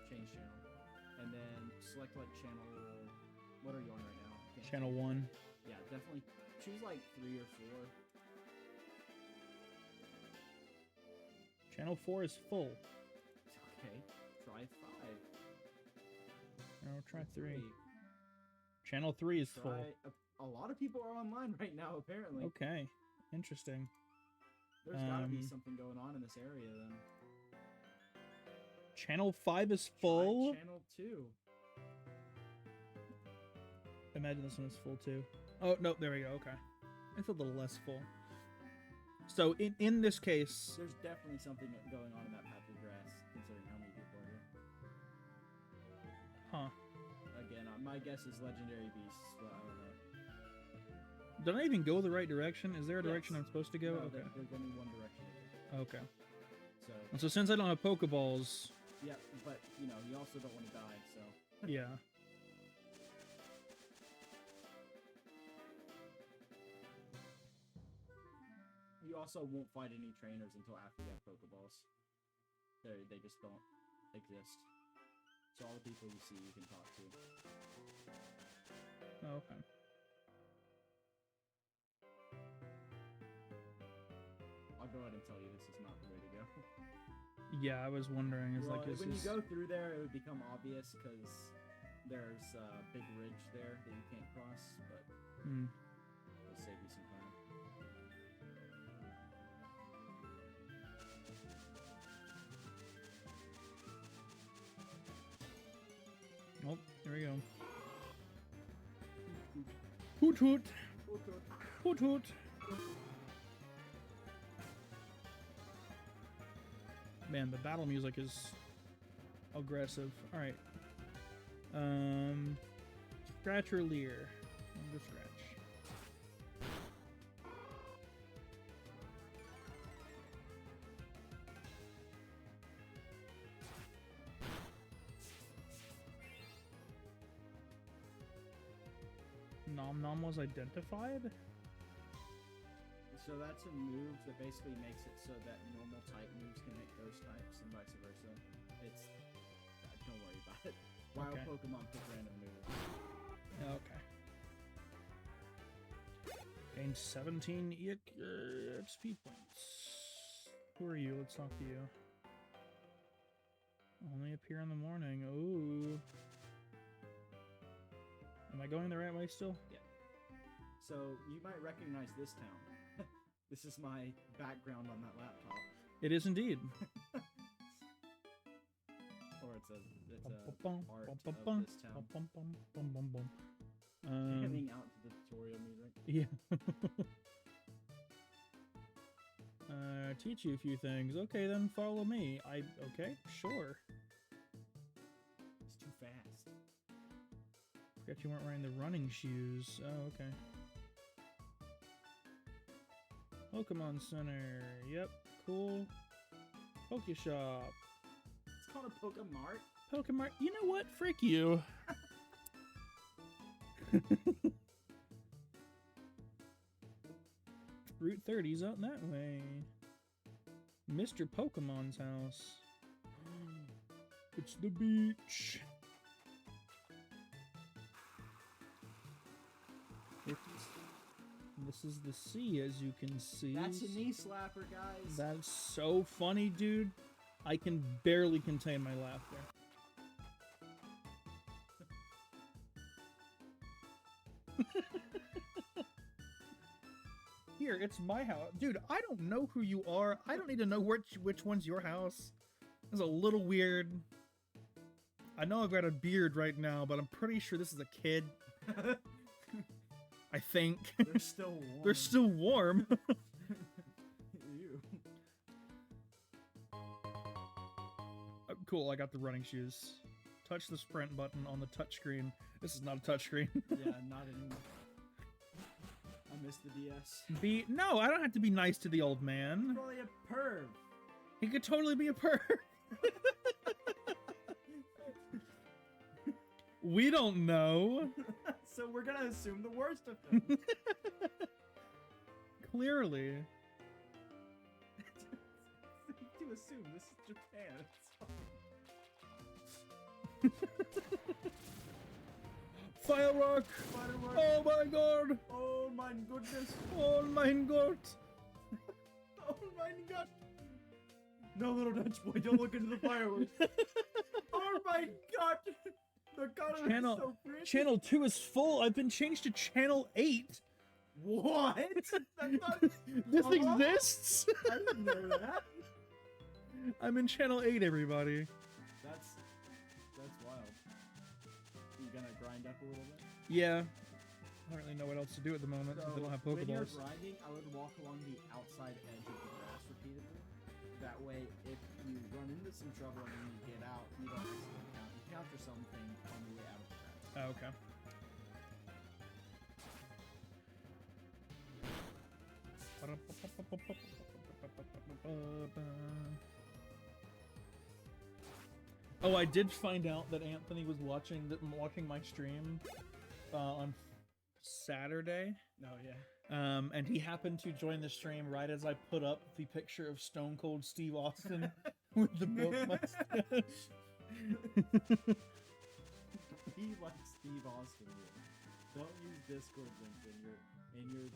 Change channel. And then select like channel. What are you on right now? Channel 1. Yeah, definitely choose like 3 or 4. Channel 4 is full. Okay, try 5. No, try Or 3. Channel 3 is full. A lot of people are online right now, apparently. Okay, interesting. There's gotta be something going on in this area then. Channel 5 is full? Try channel 2. Imagine this one is full too. Oh, no, there we go, okay. It's a little less full. So, in this case... There's definitely something going on in that patch of grass, considering how many people are here. Huh. Again, my guess is legendary beasts, but I don't know. Did I even go the right direction? Is there a direction Yes. I'm supposed to go? No, Okay. there's only one direction. Okay. So, And so since I don't have Pokeballs, yeah, but, you know, you also don't want to die, so... yeah. You also won't fight any trainers until after you have Pokeballs. They just don't exist. So all the people you see, you can talk to. Oh, okay. I'll go ahead and tell you this is not the way to go. Yeah, I was wondering. It's Well, like, is when this... you go through there, it would become obvious because there's a big ridge there that you can't cross, but Hmm. it'll save you some time. Oh, there we go. Hoot hoot! Hoot hoot! Man, the battle music is aggressive. Alright. Scratch or Leer? I'm gonna scratch. Nom Nom was identified? So that's a move that basically makes it so that normal type moves can make ghost types and vice versa. It's... don't worry about it. Wild Okay. Pokemon pick random moves. Okay. Gain 17 XP points. Who are you? Let's talk to you. Only appear in the morning. Ooh. Am I going the right way still? So you might recognize this town. This is my background on that laptop. It is indeed. It's a Bum, part bum, of bum, this town. bum, bum, bum, bum, bum. Heading out to the tutorial music. Yeah. Teach you a few things. Okay, then follow me. Okay, sure. It's too fast. Forgot you weren't wearing the running shoes. Oh, okay. Pokemon Center. Yep, cool. Poke Shop. It's called a Pokemart. Pokemon. You know what? Frick you. Route 30's out that way. Mr. Pokemon's house. It's the beach. This is the sea, as you can see. That's a knee slapper, guys. That's so funny, dude. I can barely contain my laughter. Here, it's my house. Dude, I don't know who you are. I don't need to know which one's your house. It's a little weird. I know I've got a beard right now, but I'm pretty sure this is a kid. I think. They're still warm. They're still warm. Ew. Cool, I got the running shoes. Touch the sprint button on the touchscreen. This is not a touchscreen. Yeah, not anymore. I miss the DS. No, I don't have to be nice to the old man. Probably a perv. He could totally be a perv. We don't know. So we're gonna assume the worst of him. Clearly. To assume this is Japan. Firework! Firework. Oh my god! Oh my goodness. Oh my god! Oh my god. No, little Dutch boy, don't look into the fireworks. Oh my god. The color is so pretty. Channel 2 is full. I've been changed to Channel 8. What? That's not... This exists? I didn't know that. I'm in Channel 8, everybody. That's wild. You gonna grind up a little bit? Yeah. I don't really know what else to do at the moment since I don't have When you're Pokeballs. grinding, I would walk along the outside edge of the grass repeatedly. That way, if you run into some trouble and then you get out, you don't encounter something on the way out of the grass. Oh, okay. Oh, I did find out that Anthony was watching my stream on Saturday. Oh, yeah. And he happened to join the stream right as I put up the picture of Stone Cold Steve Austin with the milk mustache. He likes Steve Austin. Don't use Discord links in your paintings.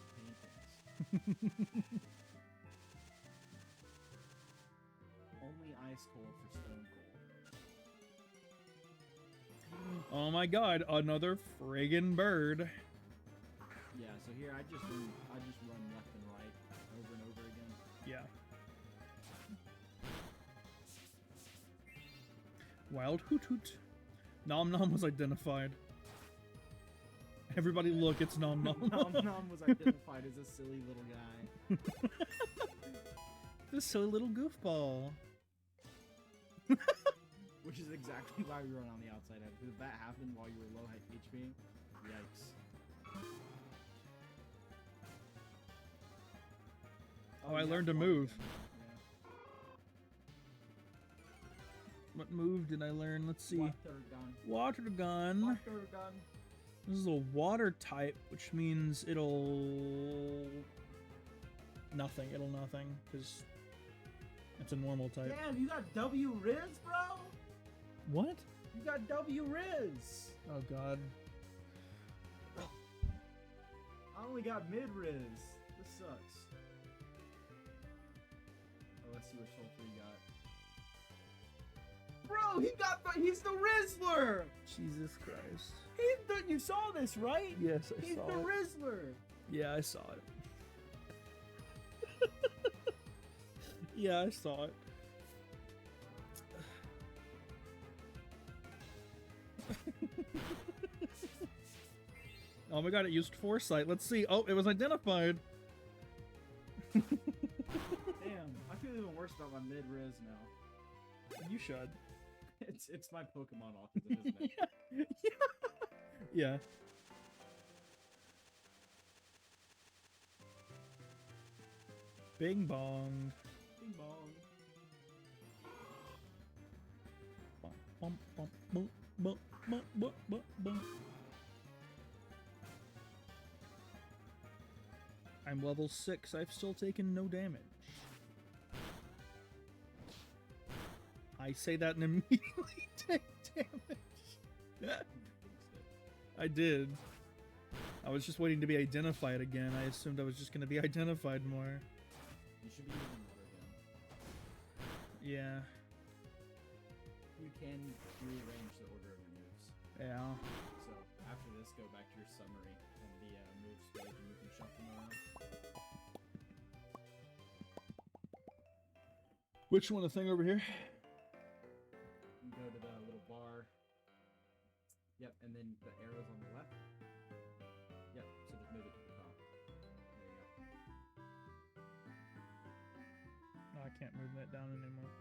Only ice cold for Stone Cold. Oh my god, another friggin' bird. Yeah, so here I just run left and right over and over again. Yeah. Wild Hoot Hoot. Nom Nom was identified. Everybody look, it's Nom Nom. Nom Nom was identified as a silly little guy. This silly little goofball. Which is exactly why we run on the outside edge. Because if that happened while you were low HP, yikes. Oh, I yeah, learned to water move. gun. What move did I learn? Let's see. Yeah. Water gun. Water gun. Water gun. This is a water type, which means it'll... nothing. It'll nothing, because it's a normal type. Damn, you got W Riz, bro? What? You got W Riz. Oh, God. I only got mid Riz. This sucks. Oh, let's see what Sulfur you got. Bro, he's the Rizzler! Jesus Christ. You saw this, right? Yes, I He's saw the it. Rizzler! Yeah, I saw it. Yeah, I saw it. Oh my god, it used foresight. Let's see. Oh, it was identified. Damn, I feel even worse about my mid-riz now. You should. It's my Pokemon autism, isn't it? Yeah. Bing bong. Bing bong. Bum, bum, bum, bum, bum, bum, bum, bum, bum. I'm level 6. I've still taken no damage. I say that and immediately take damage. I did. I was just waiting to be identified again. I assumed I was just going to be identified more. You should be using water gun. Yeah. You can rearrange the order of your moves. Yeah. So after this, go back to your summary and the moves page, and you can shuffle them around. Which one? The thing over here? You go to the little bar. Yep, and then the arrows on the left. Yep, so just move it to the top. There you go. No, I can't move that down anymore.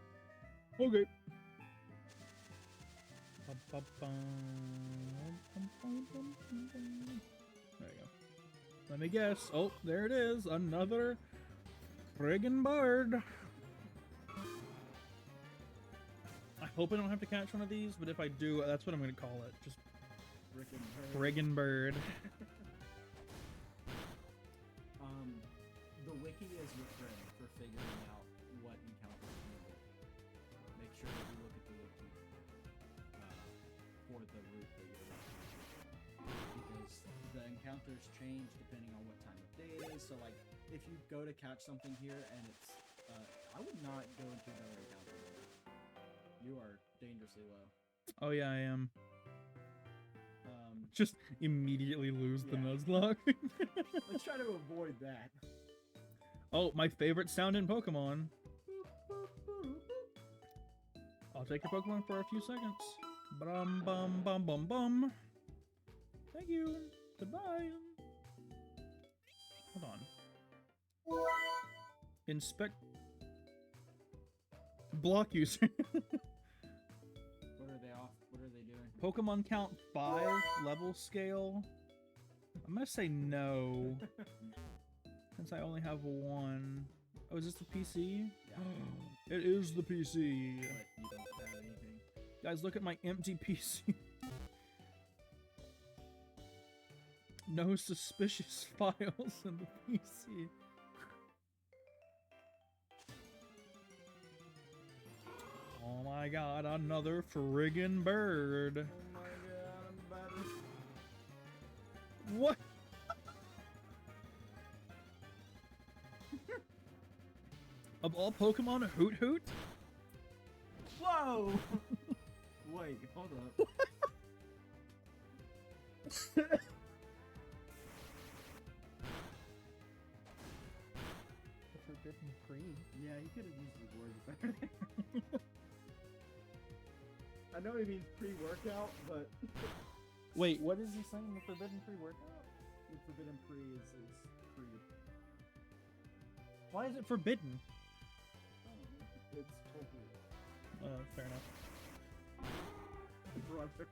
Okay. There you go. Let me guess. Oh, there it is. Another friggin' bird. I hope I don't have to catch one of these, but if I do, that's what I'm going to call it. Just friggin' bird. The wiki is your friend for figuring out what encounters you need. Make sure that you look at the wiki for the route that you're on. Because the encounters change depending on what time of day it is. So like, if you go to catch something here and it's, I would not go into another encounter mode. You are dangerously low. Oh yeah, I am. Just immediately lose the Yeah. Nuzlocke. Let's try to avoid that. Oh, my favorite sound in Pokemon. I'll take your Pokemon for a few seconds. Bum bum bum bum bum. Thank you. Goodbye. Hold on. Inspect. Block user. What are they off? What are they doing? Pokemon count 5 level scale. I'm gonna say no. Since I only have 1. Oh, is this the PC? Yeah. It is the PC. But you don't have anything. Guys, look at my empty PC. No suspicious files in the PC. Oh my god, another friggin' bird. Oh my god, I'm about to... What? Of all Pokemon, a Hoot Hoot? Whoa! Wait, hold up. Forbidden Free. Yeah, you could have used the word better. I know he means pre-workout, but Wait, what is he saying? The Forbidden Free workout? the forbidden pre is pre. Why is it forbidden? It's totally Fair enough. brother.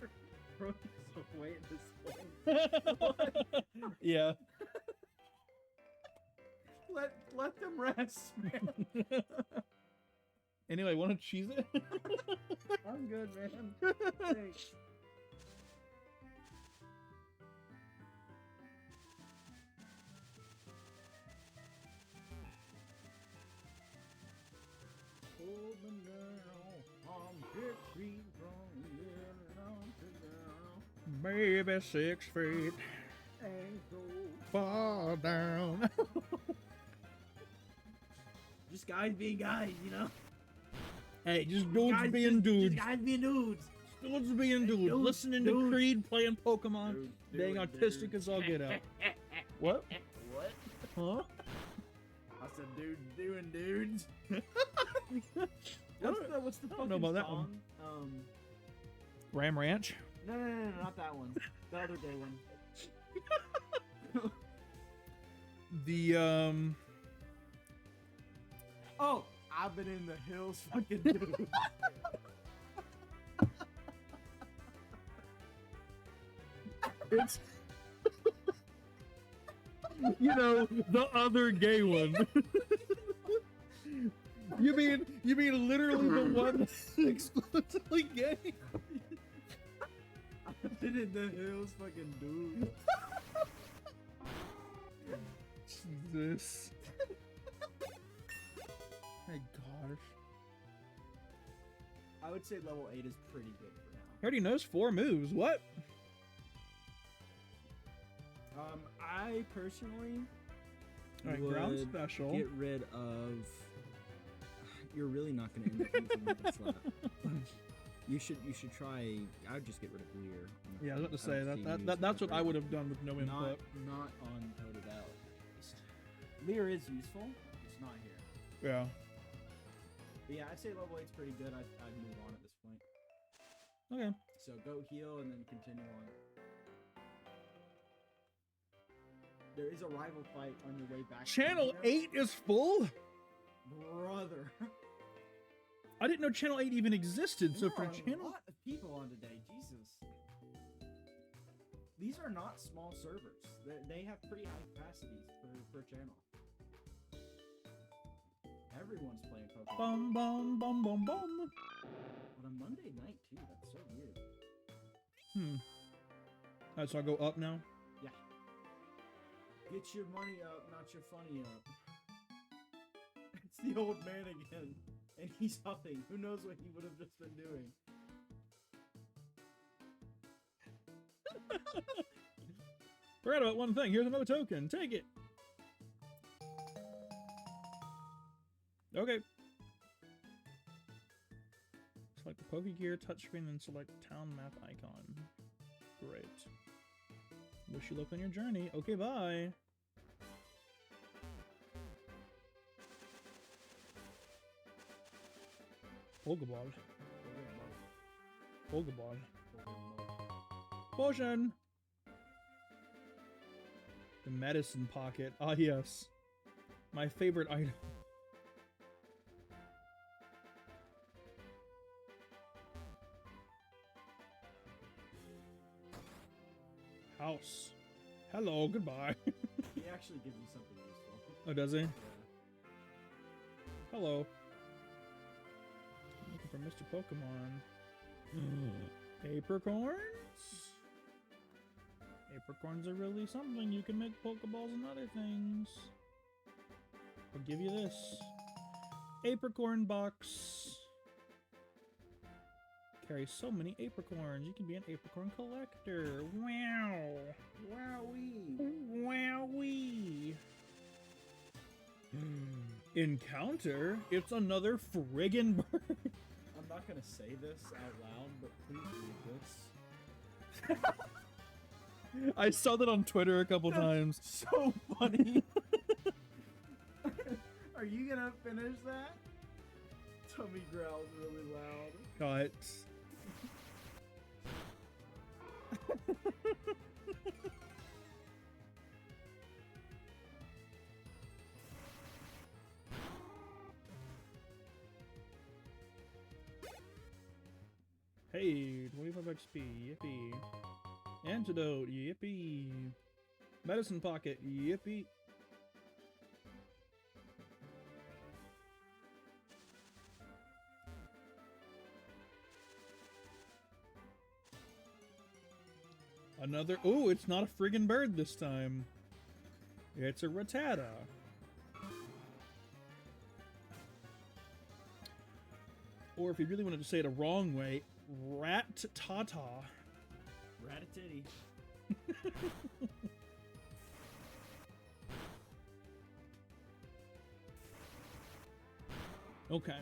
Brother's away at this point. Yeah. Let them rest, man. Anyway, want to cheese it? I'm good, man. Thanks. Hold me now, I'm Dixie from the Maybe 6 feet ain't so far down. just guys being guys, you know? Hey, just dudes Guys being dudes. Just guys being dudes. Dudes being dudes. Dudes, Listening to dudes. Creed, playing Pokemon, Dudes being doing artistic dudes. as all get out. What? What? Huh? I said dudes doing dudes. What's the I don't fucking know about that song? one. Ram Ranch? No, not that one. The other gay one. The Oh, I've been in the hills, fucking dude. it's you know, the other gay one. You mean literally the one that's exclusively gay? I've been in the hills, fucking dude. Jesus. My gosh. I would say level 8 is pretty good for now. He already knows 4 moves. What? I personally Alright, would ground special. get rid of. You're really not going to end up using the slap. You should try. I would just get rid of Lear. Yeah, I was about to say don't see that's using what I it. would have done with no input. Not on Toted Out, at least. Lear is useful. It's not here. Yeah. But yeah, I'd say level 8's pretty good. I'd move on at this point. Okay. So go heal and then continue on. There is a rival fight on your way back. to Channel India. 8 is full? Brother. I didn't know Channel 8 even existed, so There for are a Channel... lot of people on today. Jesus. These are not small servers. They have pretty high capacities per channel. Everyone's playing Pokemon. Bum, bum, bum, bum, bum. On a Monday night, too. That's so weird. Alright, so I'll go up now? Yeah. Get your money up, not your funny up. It's the old man again. And he's huffing. Who knows what he would have just been doing? Forgot about one thing. Here's another token. Take it. Okay. Select the Pokegear touchscreen and select town map icon. Great. Wish you luck on your journey. Okay, bye. Pokeball. Pokeball. Potion! The medicine pocket. Ah, yes. My favorite item. House. Hello, goodbye. He actually gives you something useful. Oh, does he? Yeah. Hello. Looking for Mr. Pokemon. Apricorns? Apricorns are really something. You can make Pokeballs and other things. I'll give you this. Apricorn box. Carries so many apricorns. You can be an apricorn collector. Wow. Wowee. Wowee. Encounter? It's another friggin' bird. I'm not gonna say this out loud, but please read this. I saw that on Twitter a couple times. So funny. Are you gonna finish that? Tummy growls really loud. Cut. Hey, 25 XP, yippee. Antidote, yippee. Medicine pocket, yippee. Another. Oh, it's not a friggin' bird this time. It's a Rattata. Or if you really wanted to say it a wrong way, Rat-tata. Ratatitty. Okay.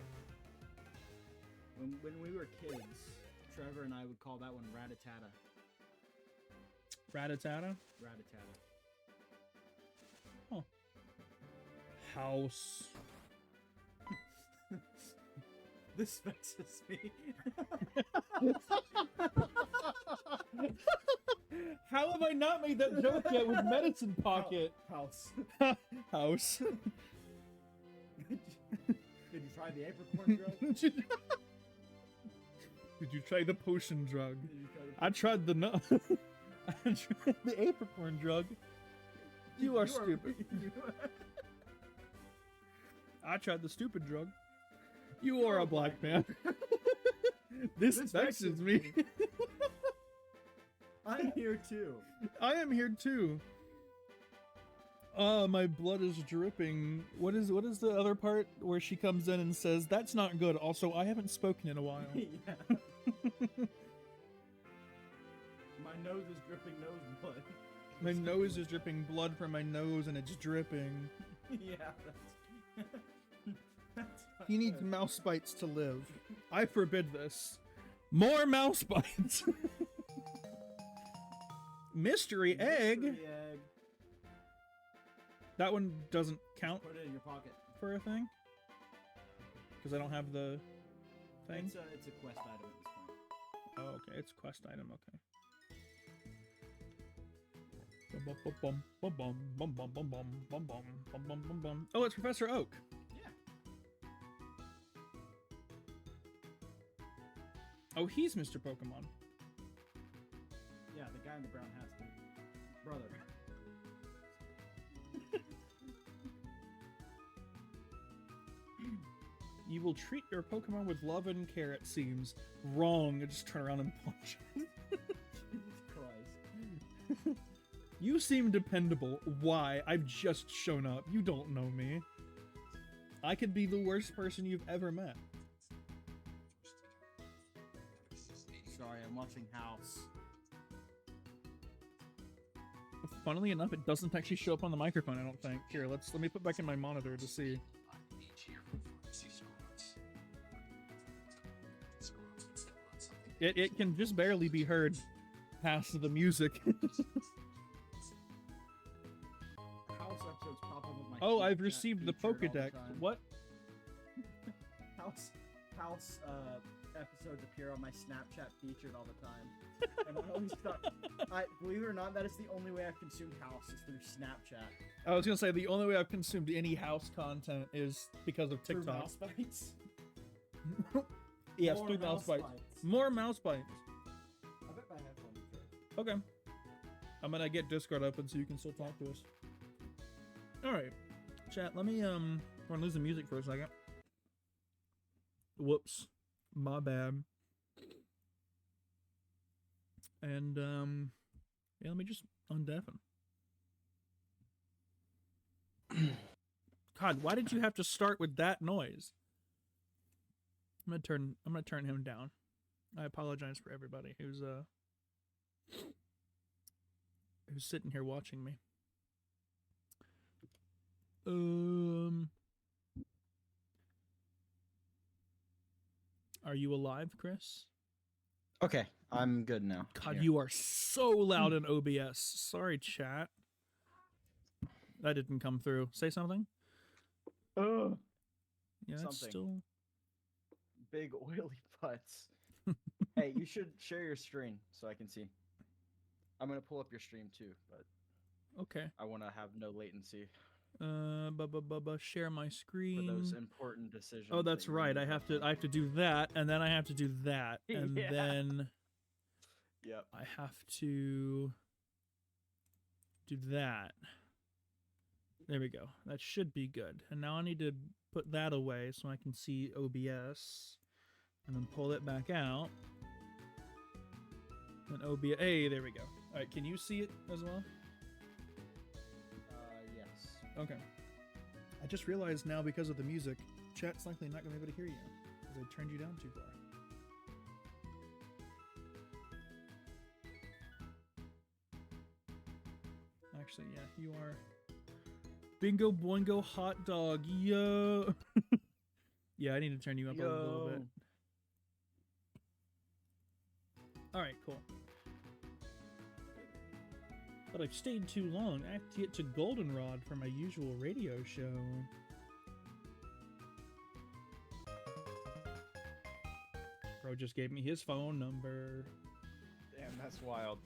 When we were kids, Trevor and I would call that one Ratatata. Rattata. Ratatata. Huh. House. This vexes me. How have I not made that joke yet with medicine pocket? House. House. Did you try the apricorn drug? Did you try the potion drug? Did you try the I tried the nut. I tried the apricorn drug. You are stupid. I tried the stupid drug. You are a black man. This vexes me. I'm here too. I am here too. My blood is dripping. What is the other part where she comes in and says, "That's not good." Also, I haven't spoken in a while. Yeah. My nose is dripping nose blood. My nose is dripping blood from my nose and it's dripping. Yeah, that's He needs mouse bites to live. I forbid this. More mouse bites. Mystery egg. Mystery egg. That one doesn't count Put it in your pocket. for a thing. Because I don't have the thing. It's a quest item at this point. Oh, okay. It's a quest item. Okay. Oh, it's Professor Oak. Yeah. Oh, he's Mr. Pokemon. Yeah, the guy in the brown hat's the brother. You will treat your Pokemon with love and care, it seems. Wrong. Just turn around and punch. Jesus Christ. You seem dependable. Why? I've just shown up. You don't know me. I could be the worst person you've ever met. Sorry, I'm watching House. Funnily enough, it doesn't actually show up on the microphone, I don't think. Here, let me put back in my monitor to see. It can just barely be heard past the music. House episodes pop up with my Oh, I've Snapchat received the featured all Pokedex. time. What? House episodes appear on my Snapchat featured all the time. And I always thought, believe it or not, that is the only way I've consumed House is through Snapchat. I was gonna say the only way I've consumed any house content is because of Through TikTok. mouse bites. Yes, More through mouse bites. bites. More mouse bites. I bet my headphones are good. Okay. I'm gonna get Discord open so you can still talk to us. Alright. Chat, let me wanna lose the music for a second. Whoops. My bad. And yeah, let me just undeafen. God, why did you have to start with that noise? I'm gonna turn him down. I apologize for everybody who's sitting here watching me. Are you alive, Chris? Okay, I'm good now. God, Here. you are so loud in OBS. Sorry, chat. That didn't come through. Say something. Yeah, it's Something. still. Big oily butts. Hey, you should share your screen so I can see. I'm gonna pull up your stream too, but Okay. I want to have no latency Share my for screen. those important decisions. Oh, that's that you're right. gonna I have to make. do that, and then I have to do that, and Yeah. then Yep. I have to do that. There we go. That should be good. And now I need to put that away so I can see OBS, and then pull it back out. And OBS. Hey, there we go. All right, can you see it as well? Yes. Okay. I just realized now because of the music, chat's likely not going to be able to hear you because I turned you down too far. Actually, yeah, you are. Bingo boingo hot dog, yo. Yeah, I need to turn you up a little bit. All right, cool. But I've stayed too long. I have to get to Goldenrod for my usual radio show. Bro just gave me his phone number. Damn, that's wild.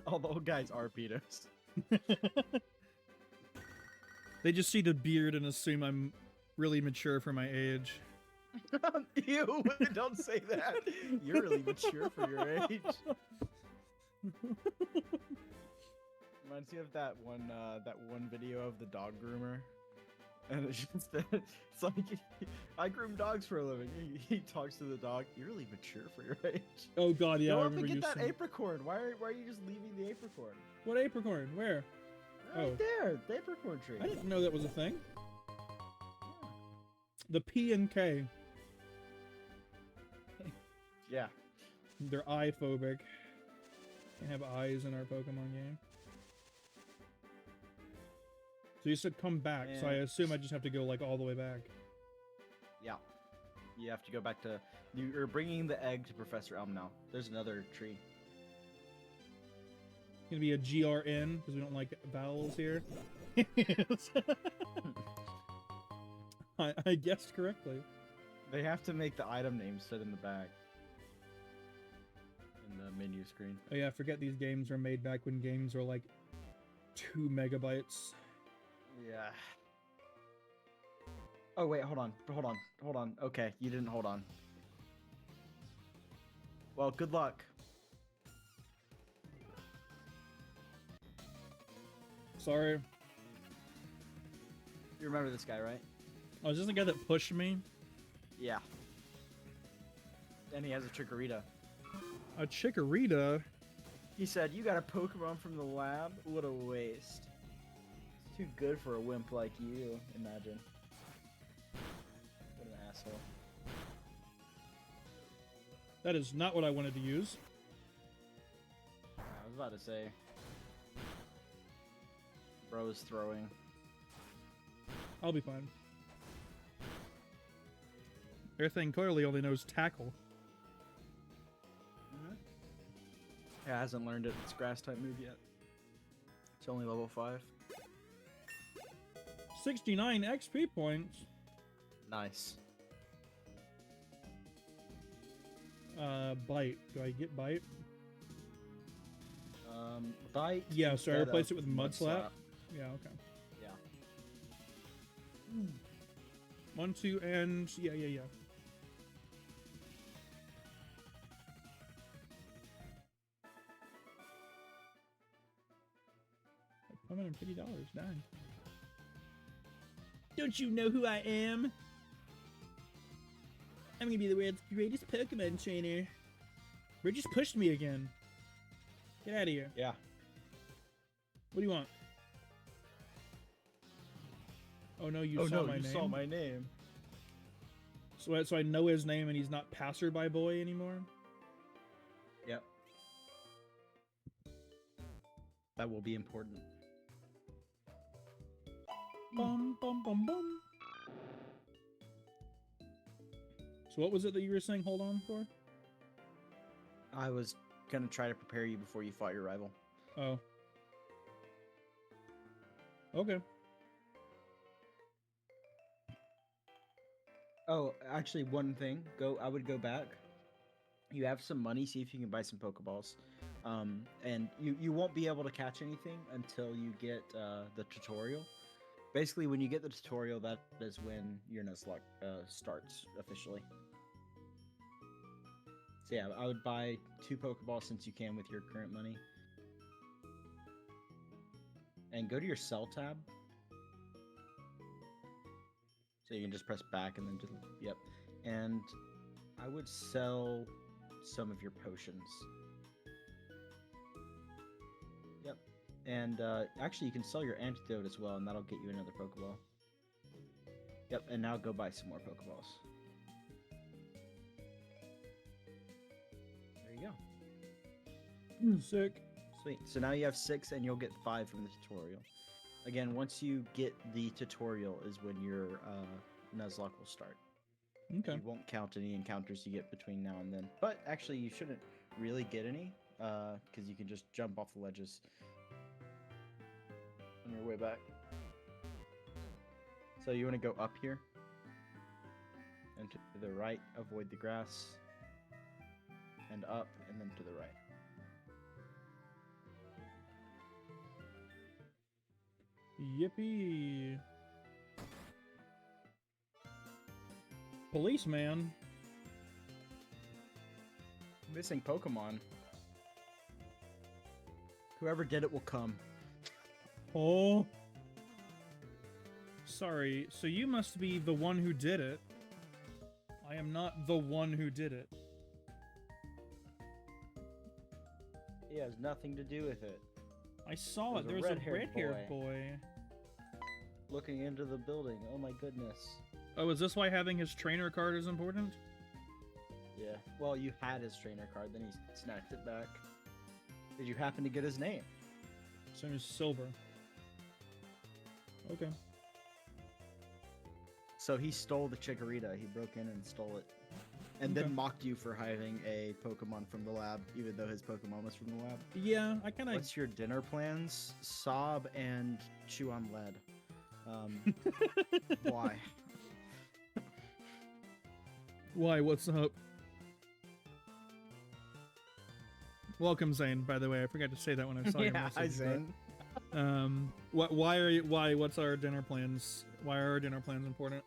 All the old guys are pedos. They just see the beard and assume I'm really mature for my age. Ew, don't say that. You're really mature for your age. Reminds me of that one video of the dog groomer. And it's just it's like I groom dogs for a living. He talks to the dog. You're really mature for your age. Oh god, yeah, Go I up and remember get that saying- apricorn. Why are you just leaving the apricorn? What apricorn? Where? Right Oh. there, the apricorn tree. I didn't know that was a thing. The P and K. Yeah. They're eye phobic. Can't have eyes in our Pokemon game. So you said come back, so I Yeah. assume I just have to go like all the way back. Yeah. You have to go back to. You're bringing the egg to Professor Elm now. There's another tree. Gonna be a GRN because we don't like vowels here. I guessed correctly. They have to make the item names sit in the bag. In the menu screen. Oh yeah, forget these games were made back when games were like 2 megabytes. Yeah. Oh wait, hold on. Okay, you didn't hold on. Well, good luck. Sorry. You remember this guy, right? Oh, is this the guy that pushed me? Yeah. And he has a Chikorita. A Chikorita? He said, "You got a Pokemon from the lab? What a waste. It's too good for a wimp like you, imagine." What an asshole. That is not what I wanted to use. I was about to say. Bro's throwing. I'll be fine. Their thing clearly only knows tackle. Yeah, hasn't learned its grass type move yet. It's only level 5. 69 XP points. Nice. Bite. Do I get bite? Bite. Yeah, so I instead replace of it with Mud Slap? Yeah, okay. Yeah. 1, 2, and yeah. $150, dang. Don't you know who I am? I'm gonna be the world's greatest Pokemon trainer. Bro just pushed me again. Get out of here. Yeah. What do you want? Oh no, you saw my name. saw my name. So I know his name and he's not passerby boy anymore? Yep. That will be important. Bum bum bum bum. So what was it that you were saying hold on for? I was gonna try to prepare you before you fought your rival. Oh. Okay. Oh, actually, one thing. I would go back. You have some money. See if you can buy some Pokeballs. And you won't be able to catch anything until you get the tutorial. Basically, when you get the tutorial, that is when your Nuzlocke starts officially. So yeah, I would buy 2 Pokeballs since you can with your current money. And go to your Sell tab. So you can just press back and then just, yep. And I would sell some of your potions. Yep. And actually you can sell your antidote as well, and that'll get you another Pokeball. Yep, and now go buy some more Pokeballs. There you go. Sick. Sweet. So now you have 6 and you'll get 5 from the tutorial. Again, once you get the tutorial is when your Nuzlocke will start. Okay. You won't count any encounters you get between now and then. But actually, you shouldn't really get any, because you can just jump off the ledges on your way back. So you want to go up here, and to the right, avoid the grass, and up, and then to the right. Yippee. Policeman. Missing Pokemon. Whoever did it will come. Oh. Sorry, so you must be the one who did it. I am not the one who did it. He has nothing to do with it. I saw it. There's There a was a red-haired red-haired boy. Looking into the building. Oh my goodness. Oh, is this why having his trainer card is important? Yeah. Well, you had his trainer card, then he snatched it back. Did you happen to get his name? Same as silver. Okay. So he stole the Chikorita. He broke in and stole it. And Okay. then mocked you for having a Pokemon from the lab, even though his Pokemon was from the lab. Yeah, I kind of... What's your dinner plans? Sob and chew on lead. Why? Why? What's up? Welcome, Zane. By the way, I forgot to say that when I saw your Yeah, message. hi, but, Zane. Why are you? Why? What's our dinner plans? Why are our dinner plans important?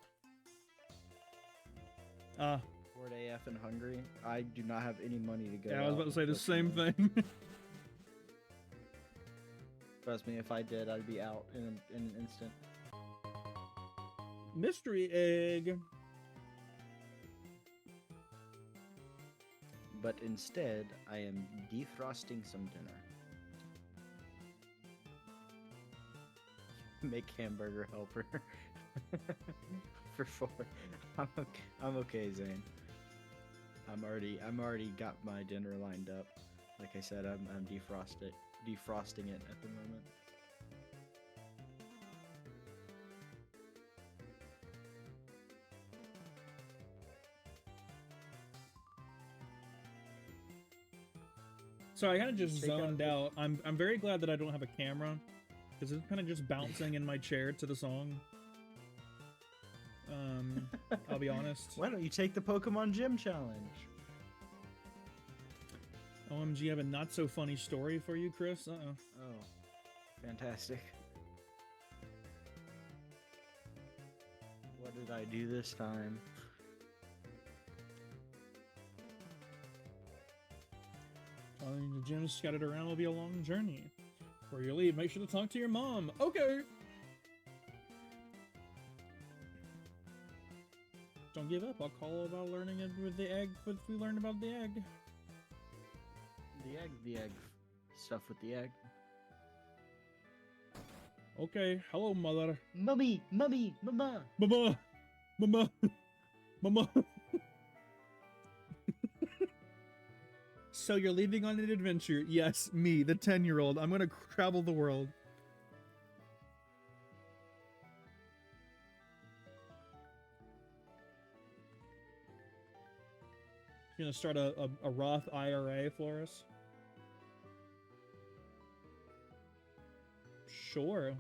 Bored AF and hungry. I do not have any money to go. Yeah, I was out, about to say the same unfortunately. thing. Trust me, if I did, I'd be out in an instant. Mystery egg. But instead, I am defrosting some dinner. Make hamburger helper. For 4. I'm okay, Zane. I'm already got my dinner lined up. Like I said, I'm defrosting it at the moment. Sorry, I kind of just Take out zoned the- out. I'm very glad that I don't have a camera, because it's kind of just bouncing in my chair to the song. I'll be honest. Why don't you take the Pokemon Gym Challenge? OMG, I have a not so funny story for you, Chris. Uh-oh. Oh, fantastic. What did I do this time? Following the gym scattered around will be a long journey. Before you leave, make sure to talk to your mom. Okay. Don't give up. I'll call about learning it with the egg. What we learned about the egg. The egg. Stuff with the egg. Okay. Hello, mother. Mummy! Mama! Mama. Mama. Mama. So you're leaving on an adventure. Yes, me, the 10-year-old. I'm gonna travel the world. You're gonna start a Roth IRA for us? Sure.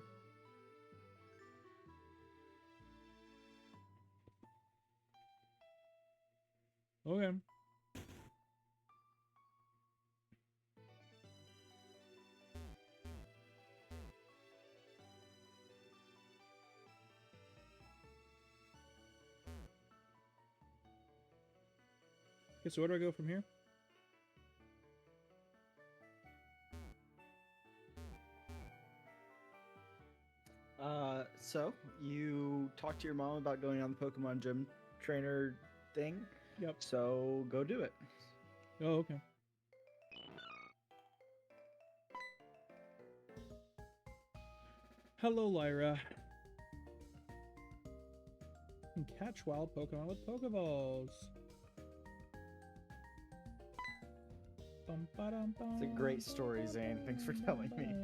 Okay. Okay, so where do I go from here? So you talked to your mom about going on the Pokemon Gym trainer thing. Yep. So go do it. Oh, okay. Hello, Lyra. You can catch wild Pokemon with Pokeballs. It's a great story, Zane. Thanks for telling me.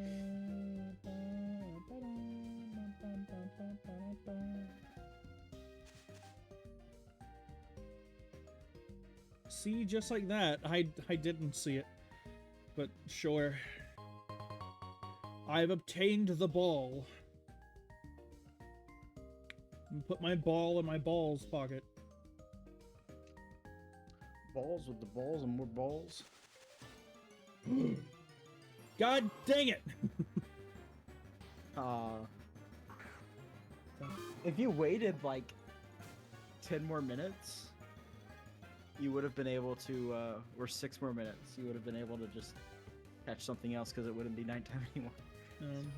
See, just like that. I didn't see it. But sure. I've obtained the ball. And put my ball in my balls pocket. Balls with the balls and more balls. God dang it! If you waited like 10 more minutes, you would have been able to, or 6 more minutes, you would have been able to just catch something else because it wouldn't be nighttime anymore.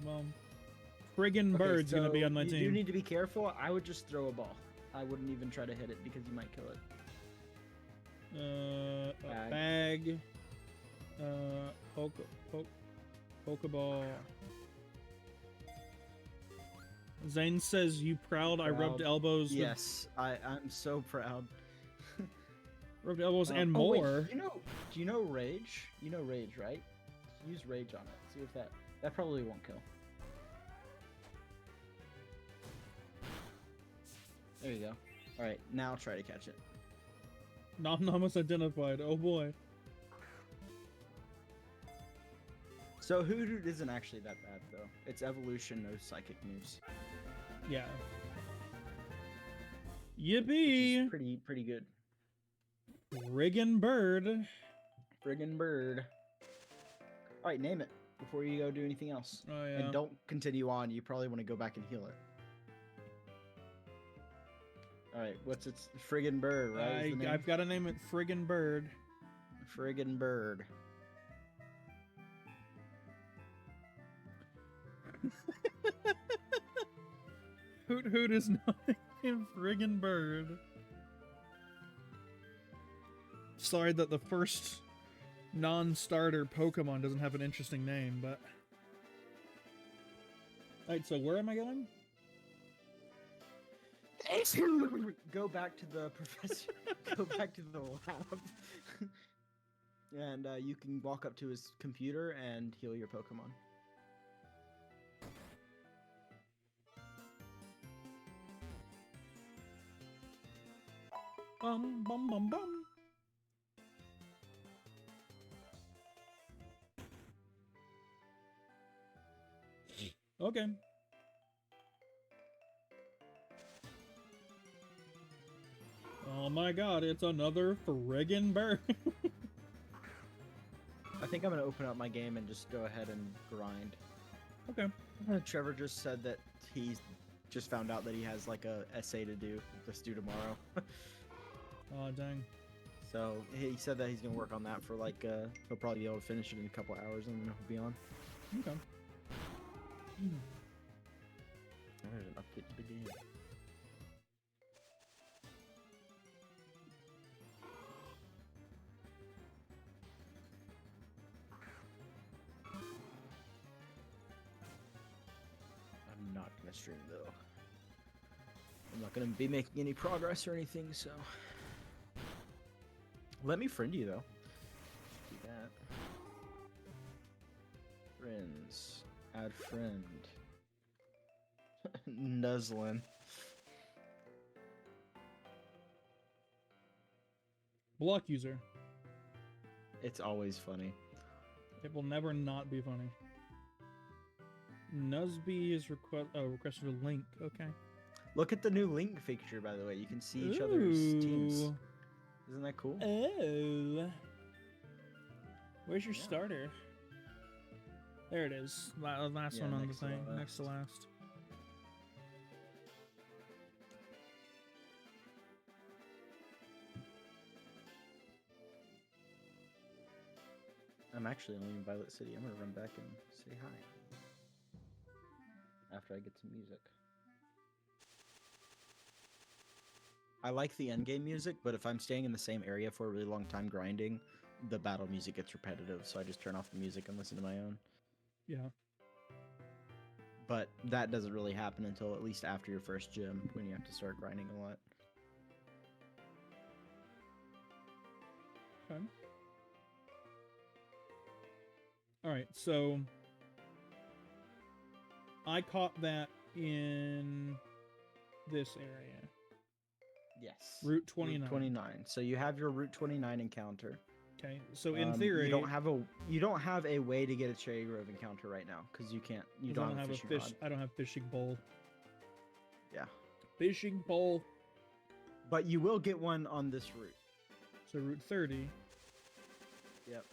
Well, friggin' Okay, bird's gonna be so on my you team. do need to be careful. I would just throw a ball. I wouldn't even try to hit it because you might kill it. A bag. Pokeball. Zane says, "You proud? I rubbed Proud. elbows. With, Yes, I'm so proud. rubbed elbows and oh, wait, more." do you know Rage? You know Rage, right? Use Rage on it. See if that probably won't kill. There you go. All right, now try to catch it. Nom Nom was identified. Oh boy. So Hoodoo isn't actually that bad though. It's evolution, no psychic moves, Yeah. which Yippee! is pretty good. Friggin' bird. Friggin' bird. All right, name it before you go do anything else. Oh yeah. And don't continue on. You probably want to go back and heal it. All right, what's its friggin' bird, right? is the name? I've got to name it friggin' bird. Friggin' bird. Hoot Hoot is not a friggin' bird. Sorry that the first non-starter Pokemon doesn't have an interesting name, but... Alright, so where am I going? Go back to the professor. Go back to the lab. And you can walk up to his computer and heal your Pokemon. Bum bum bum bum. Okay. Oh my god, it's another friggin' bird. I think I'm gonna open up my game and just go ahead and grind. Okay. Trevor just said that he's just found out that he has like a essay to do that's due tomorrow. Oh dang. So he said that he's gonna work on that for like he'll probably be able to finish it in a couple hours and then he'll be on. Okay. There's an update to the game. I'm not gonna stream though. I'm not gonna be making any progress or anything, so let me friend you though. Do that. Friends. Add friend. Nuzzlin. Block user. It's always funny. It will never not be funny. Nuzby is requested a link. Okay. Look at the new link feature, by the way. You can see each other's teams. Ooh. Isn't that cool? Oh. Where's your Yeah. starter? There it is. Last Yeah, one on the next to thing. last. Next to last. I'm actually only in Violet City. I'm gonna run back and say hi after I get some music. I like the endgame music, but if I'm staying in the same area for a really long time grinding, the battle music gets repetitive, so I just turn off the music and listen to my own. Yeah. But that doesn't really happen until at least after your first gym, when you have to start grinding a lot. Okay. Alright, so I caught that in this area. Yes. Route 29. Route 29. So you have your Route 29 encounter. Okay, so in You theory, don't have a way to get a Cherry Grove encounter right now because you can't. You I don't have a fishing rod. I don't have fishing pole. Yeah, Fishing pole. but you will get one on this route. So Route 30. Yep.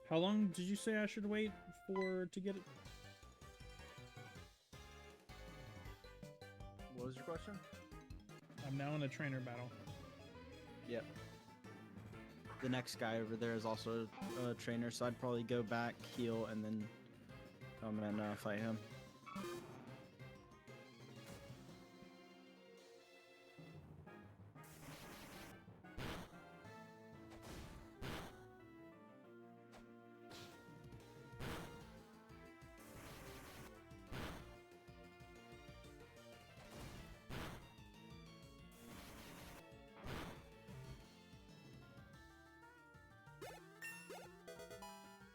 How long did you say I should wait to get it? What was your question? I'm now in a trainer battle. Yep. The next guy over there is also a trainer, so I'd probably go back, heal, and then come and fight him.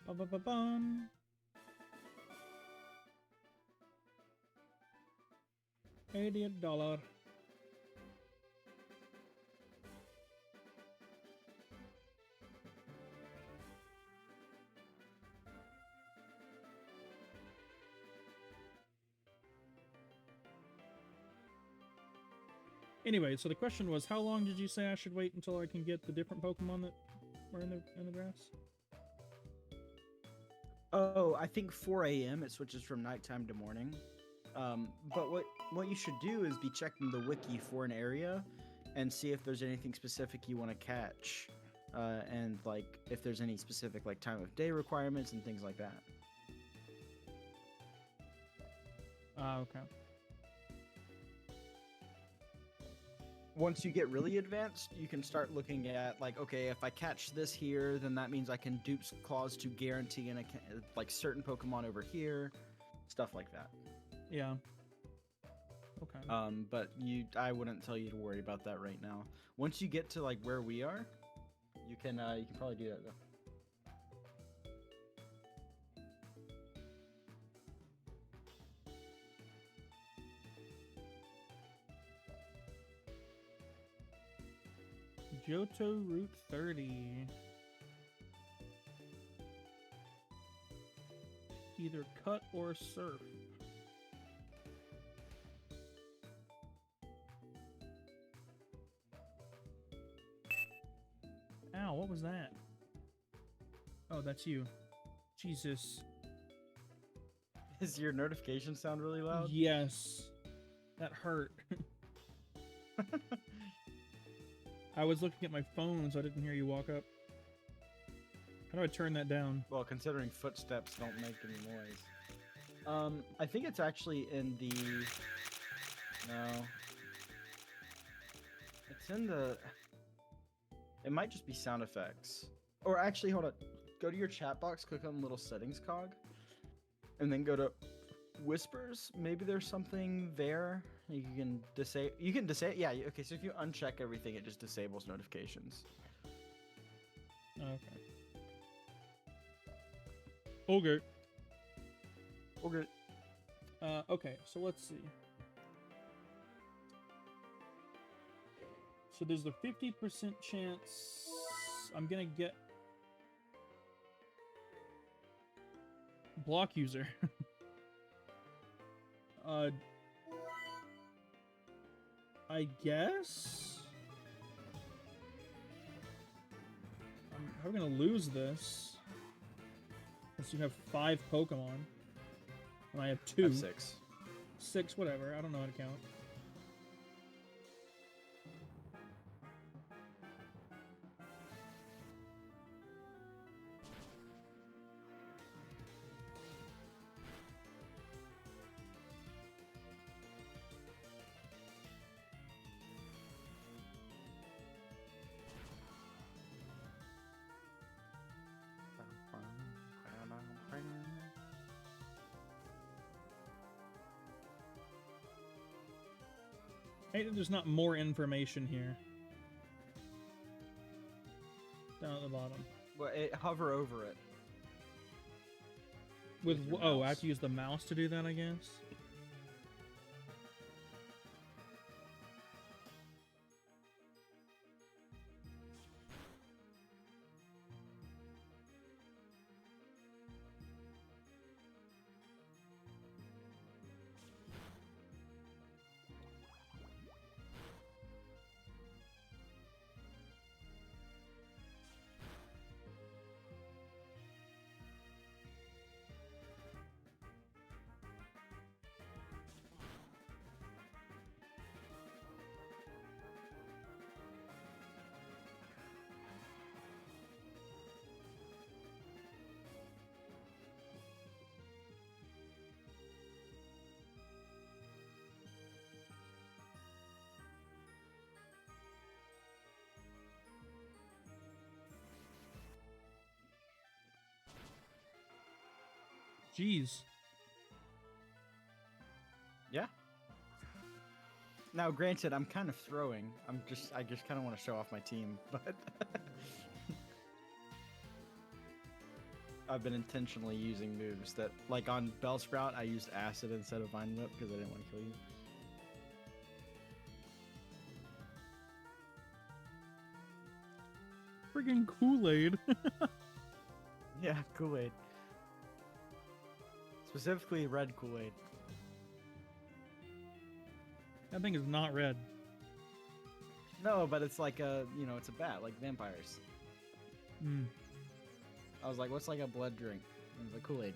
Ba-ba-ba-bum. $88. Anyway, so the question was, how long did you say I should wait until I can get the different Pokemon that were in the grass? Oh, I think 4 a.m. it switches from nighttime to morning. But what you should do is be checking the wiki for an area and see if there's anything specific you want to catch, and like if there's any specific like time of day requirements and things like that. Okay. Once you get really advanced, you can start looking at like, okay, if I catch this here, then that means I can dupe claws to guarantee like certain Pokemon over here, stuff like that. Yeah. Okay. But I wouldn't tell you to worry about that right now. Once you get to like where we are, you can probably do that though. Johto Route 30. Either cut or surf. Ow, what was that? Oh, that's you. Jesus. Does your notification sound really loud? Yes. That hurt. I was looking at my phone, so I didn't hear you walk up. How do I turn that down? Well, considering footsteps don't make any noise. I think it's actually in the... No. It's in the... It might just be sound effects. Or actually, hold on. Go to your chat box, click on the little settings cog, and then go to whispers. Maybe there's something there. You can disable. You can disable. Yeah. Okay. So if you uncheck everything, it just disables notifications. Okay. Okay. Okay. Okay. So let's see. So there's the 50% chance I'm gonna get block user. I guess I'm probably gonna lose this. Since you have 5 Pokemon, and I have 2. I have 6. 6, whatever. I don't know how to count. Hey, there's not more information here. Down at the bottom. Well, hover over it. With your oh, I mouse. have to use the mouse to do that, I guess. Jeez. Yeah. Now, granted, I'm kind of throwing. I just kind of want to show off my team, but I've been intentionally using moves that, like on Bellsprout, I used Acid instead of Vine Whip because I didn't want to kill you. Friggin' Kool-Aid. Yeah, Kool-Aid. Specifically red Kool-Aid. That thing is not red. No, but it's like it's a bat, like vampires. Mm. I was like, what's like a blood drink? And it was like Kool-Aid.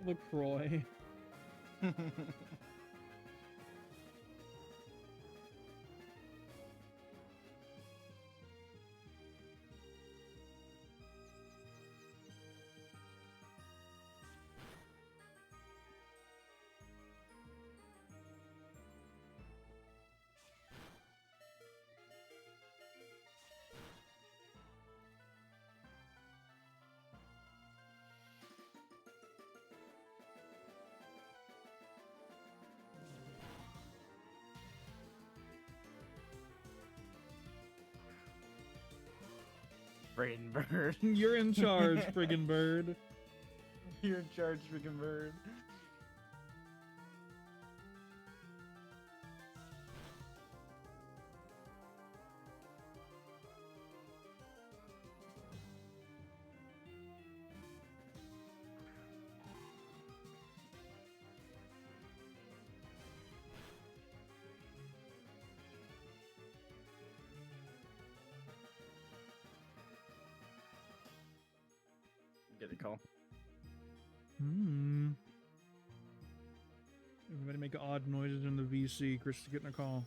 LaCroix. Brain bird. You're in charge, friggin' bird. You're in charge, freaking bird. Get a call. Hmm. Everybody make odd noises in the VC. Chris is getting a call.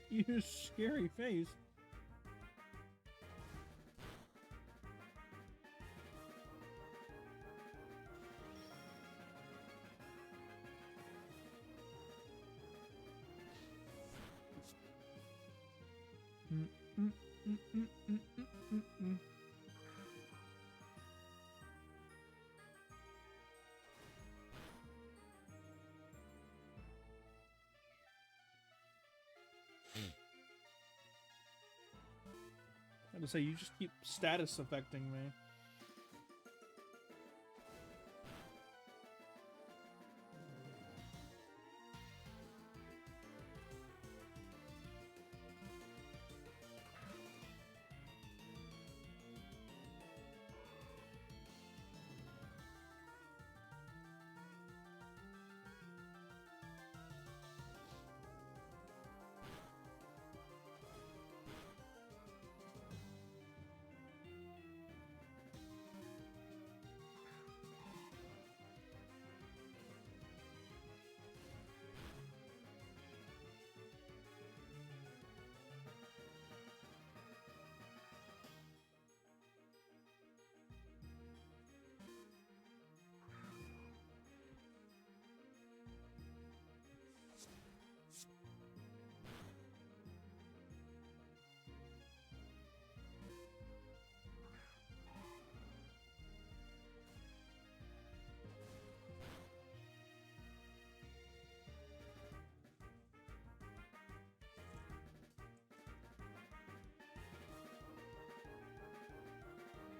You scary face. Mm, mm, mm, mm, mm, mm, mm, mm. I had to say, you just keep status affecting me.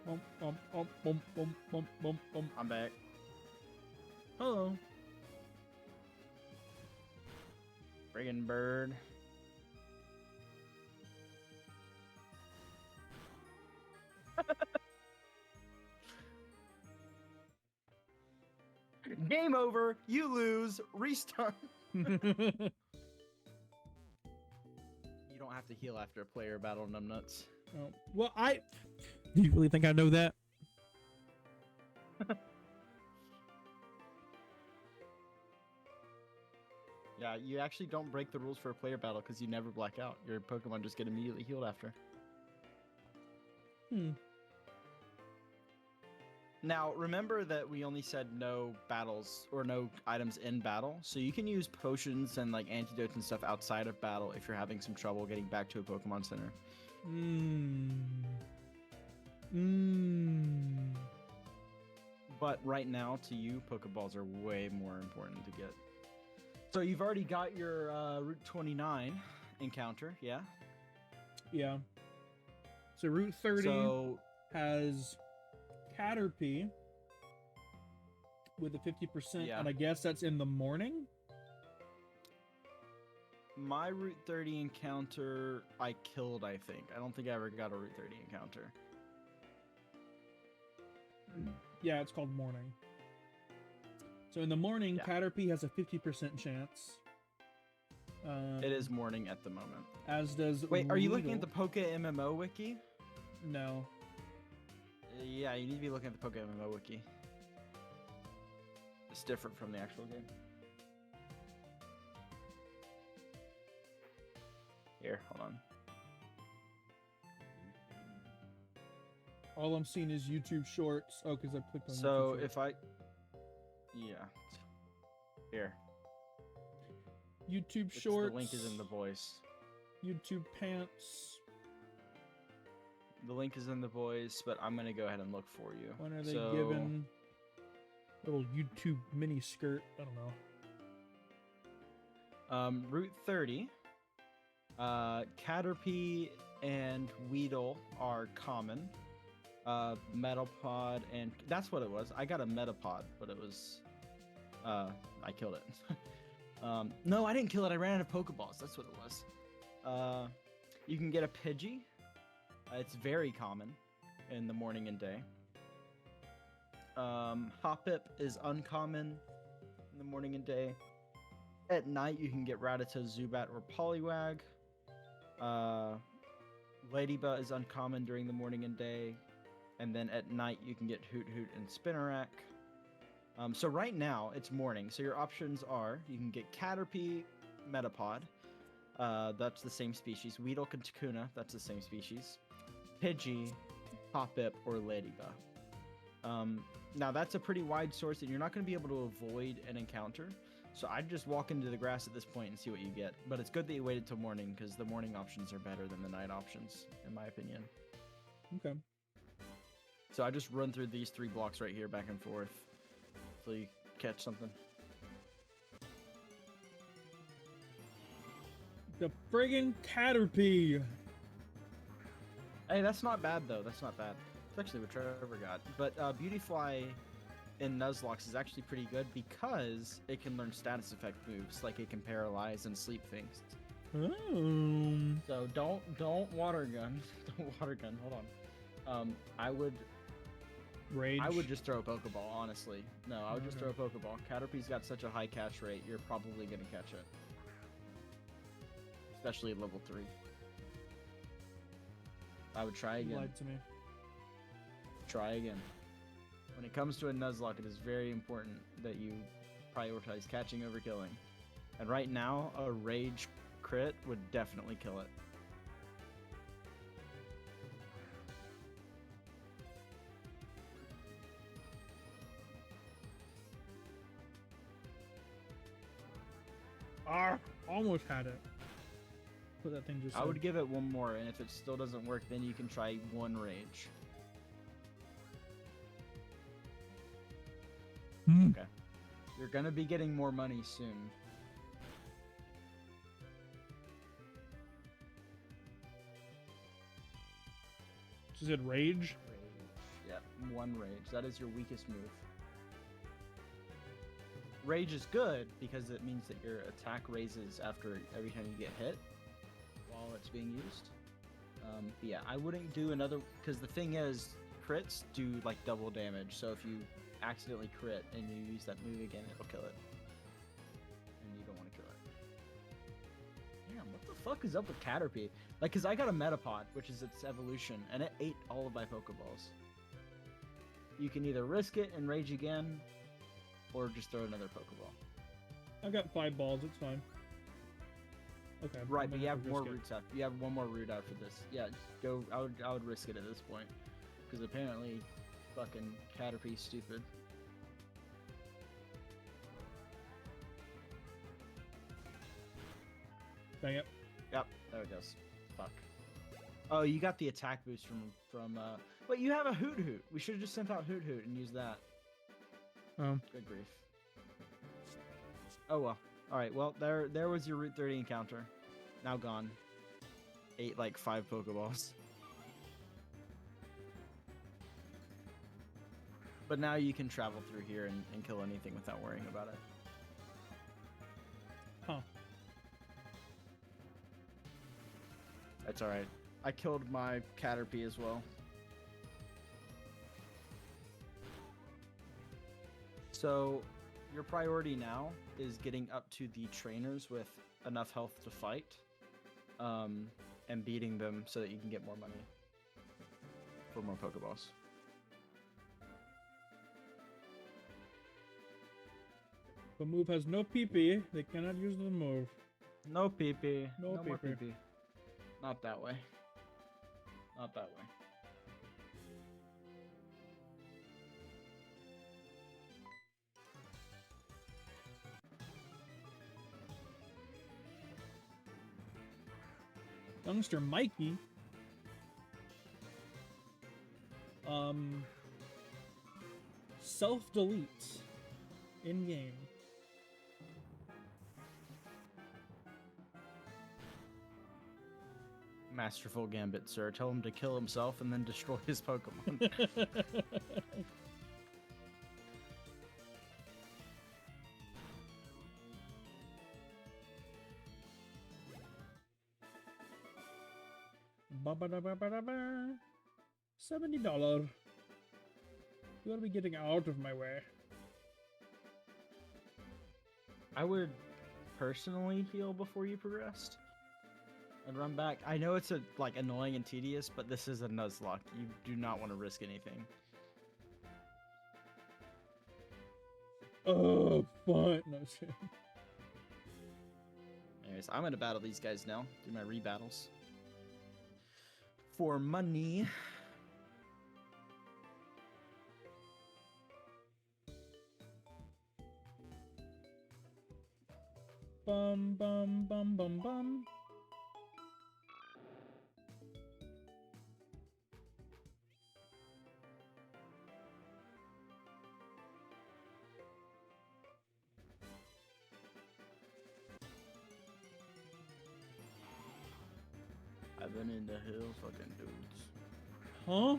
Bum, bum, bum, bum, bum, bum, bum, bum. I'm back. Hello. Friggin' bird. Game over. You lose. Restart. You don't have to heal after a player battle, numbnuts. Oh, well, do you really think I know that? Yeah, you actually don't break the rules for a player battle because you never black out. Your Pokemon just get immediately healed after. Now, remember that we only said no battles or no items in battle, so you can use potions and like antidotes and stuff outside of battle if you're having some trouble getting back to a Pokemon Center. But right now, to you, Pokeballs are way more important to get. So you've already got your Route 29 encounter, yeah? Yeah. So Route 30 has Caterpie with a 50%, Yeah. and I guess that's in the morning? My Route 30 encounter, I killed, I think. I don't think I ever got a Route 30 encounter. Yeah, it's called morning. So in the morning, Yeah. Caterpie has a 50% chance. It is morning at the moment. As does Wait, are you looking at the Weedle. PokeMMO wiki? No. Yeah, you need to be looking at the PokeMMO wiki. It's different from the actual game. Here, hold on. All I'm seeing is YouTube Shorts. Oh, because I clicked on So YouTube Shorts. if I... Yeah. Here. YouTube It's, Shorts. the link is in the voice. YouTube Pants. The link is in the voice, but I'm going to go ahead and look for you. When are they So- given little YouTube mini skirt? I don't know. Route 30. Caterpie and Weedle are common. Metapod and that's what it was. I got a Metapod, but it was I killed it. No, I didn't kill it. I ran out of Pokeballs. That's what it was. You can get a Pidgey. It's very common in the morning and day. Hoppip is uncommon in the morning and day. At night, you can get Rattata, Zubat, or Poliwag. Ladybug is uncommon during the morning and day. And then at night, you can get Hoot Hoot and Spinarak. So right now, it's morning. So your options are, you can get Caterpie, Metapod. That's the same species. Weedle and Takuna, that's the same species. Pidgey, Hoppip, or Ladybug. Now that's a pretty wide source, and you're not going to be able to avoid an encounter. So I'd just walk into the grass at this point and see what you get. But it's good that you waited till morning, because the morning options are better than the night options, in my opinion. Okay. So I just run through these 3 blocks right here, back and forth, until you catch something. The friggin' Caterpie. Hey, that's not bad, though. That's not bad. It's actually what Trevor got. But Beautyfly in Nuzlocke is actually pretty good because it can learn status effect moves, like it can paralyze and sleep things. Oh. So don't water gun. Don't water gun. Hold on. I would Rage. just throw a Pokeball, honestly. No, I would just throw a Pokeball. Caterpie's got such a high catch rate, you're probably gonna catch it. Especially at level 3. I would try You again. lied to me. Try again. When it comes to a Nuzlocke, it is very important that you prioritize catching over killing. And right now, a Rage crit would definitely kill it. Ah, almost had it. What that thing just I said. would give it one more, and if it still doesn't work, then you can try one Rage. Okay. You're gonna be getting more money soon. She said rage. Rage. Yeah, one Rage. That is your weakest move. Rage is good because it means that your attack raises after every time you get hit while it's being used. But yeah, I wouldn't do another, because the thing is, crits do like double damage. So if you accidentally crit and you use that move again, it'll kill it. And you don't want to kill it. Damn, what the fuck is up with Caterpie? Like, cause I got a Metapod, which is its evolution, and it ate all of my Pokeballs. You can either risk it and rage again, or just throw another Pokeball. I've got 5 balls. It's fine. Okay. Right, I'm but gonna you have risk more it. routes after. You have one more route after this. Yeah, just go. I would risk it at this point, because apparently, fucking Caterpie's stupid. Dang it. Yep, there it goes. Fuck. Oh, you got the attack boost from. Wait, you have a Hoot Hoot. We should have just sent out Hoot Hoot and used that. Good grief. Oh well. All right. Well, there was your Route 30 encounter. Now gone. Ate like 5 Pokeballs. But now you can travel through here and kill anything without worrying about it. Huh. That's all right. I killed my Caterpie as well. So, your priority now is getting up to the trainers with enough health to fight, and beating them so that you can get more money for more Pokeballs. The move has no PP. They cannot use the move. No PP. No more PP. PP. Not that way. Not that way. Youngster Mikey. Self-delete in game. Masterful gambit, sir. Tell him to kill himself and then destroy his Pokemon. Ba-ba-da-ba-ba-da-ba. $70. You gotta be getting out of my way. I would personally heal before you progressed and run back. I know it's like annoying and tedious, but this is a Nuzlocke. You do not want to risk anything. Oh, fun. No shit. Anyways, I'm gonna battle these guys now. Do my rebattles for money. Bum bum bum bum bum. I've been in the hill, fucking dudes. Huh?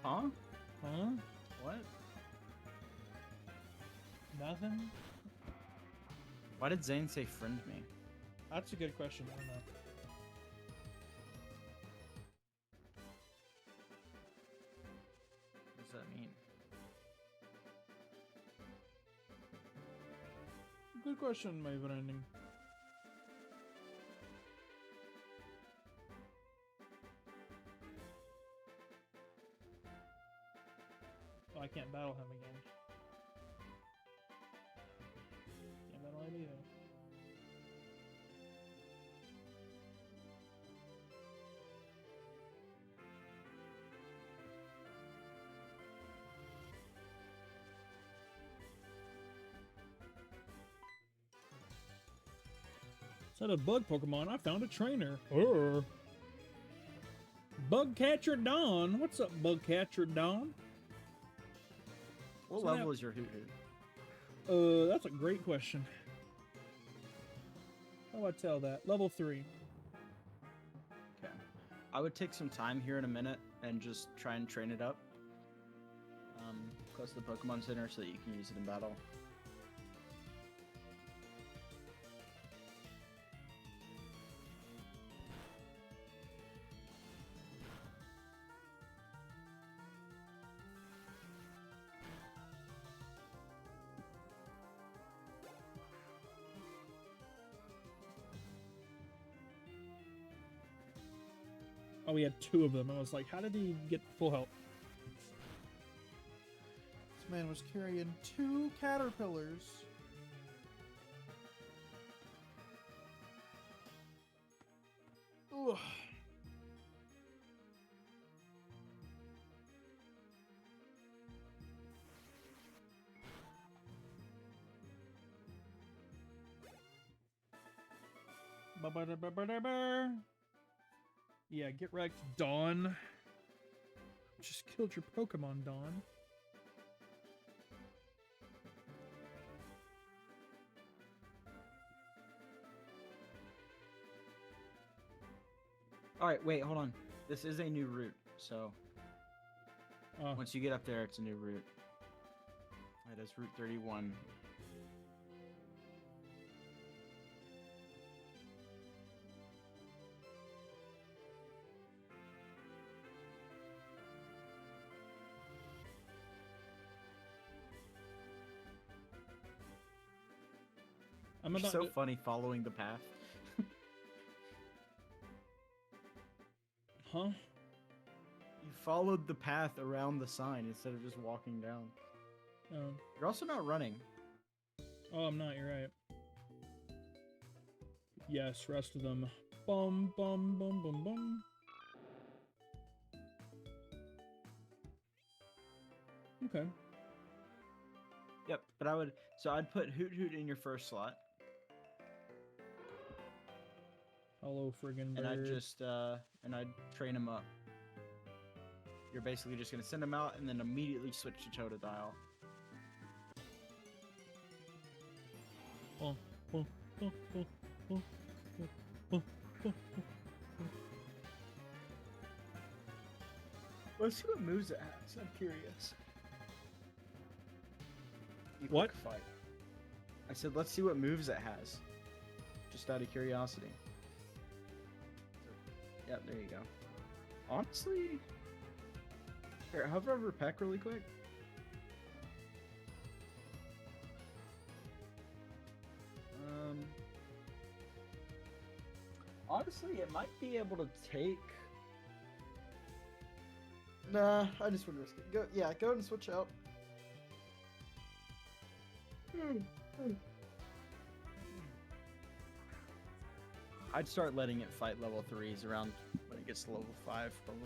Huh? Huh? What? Nothing? Why did Zane say friend me? That's a good question. I don't know. What does that mean? Good question, my friend. Oh, I can't battle him again. Can't battle him either. Instead of bug Pokemon, I found a trainer. Bug Catcher Dawn. What's up, Bug Catcher Dawn? What So level now- is your Hoot Hoot? That's a great question. How do I tell that? Level 3. Okay. I would take some time here in a minute and just try and train it up. Close to the Pokemon Center so that you can use it in battle. Oh, we had 2 of them. I was like, how did he get full health? This man was carrying 2 caterpillars. Ugh. Ba-ba-da-ba-ba-da-ba. Yeah, get wrecked, Dawn. Just killed your Pokemon, Dawn. All right, wait, hold on. This is a new route, so Oh, once you get up there, it's a new route. That is Route 31. I'm It's about so to... funny following the path. Huh? You followed the path around the sign instead of just walking down. Oh. You're also not running. Oh, I'm not. You're right. Yes, rest of them. Bum, bum, bum, bum, bum. Okay. Yep, but I'd put Hoot Hoot in your first slot, Hello, friggin' and bird. I'd train him up. You're basically just gonna send him out and then immediately switch to Totodile. Oh, oh, oh, oh, oh, oh, oh, Let's see what moves it has. I'm curious. You What? quick fight. I said, let's see what moves it has. Just out of curiosity. Yep, there you go. Honestly, here, hover over Peck really quick. Honestly, it might be able to take. Nah, I just wouldn't risk it. Go, yeah, go ahead and switch out. I'd start letting it fight level 3s around when it gets to level 5, probably.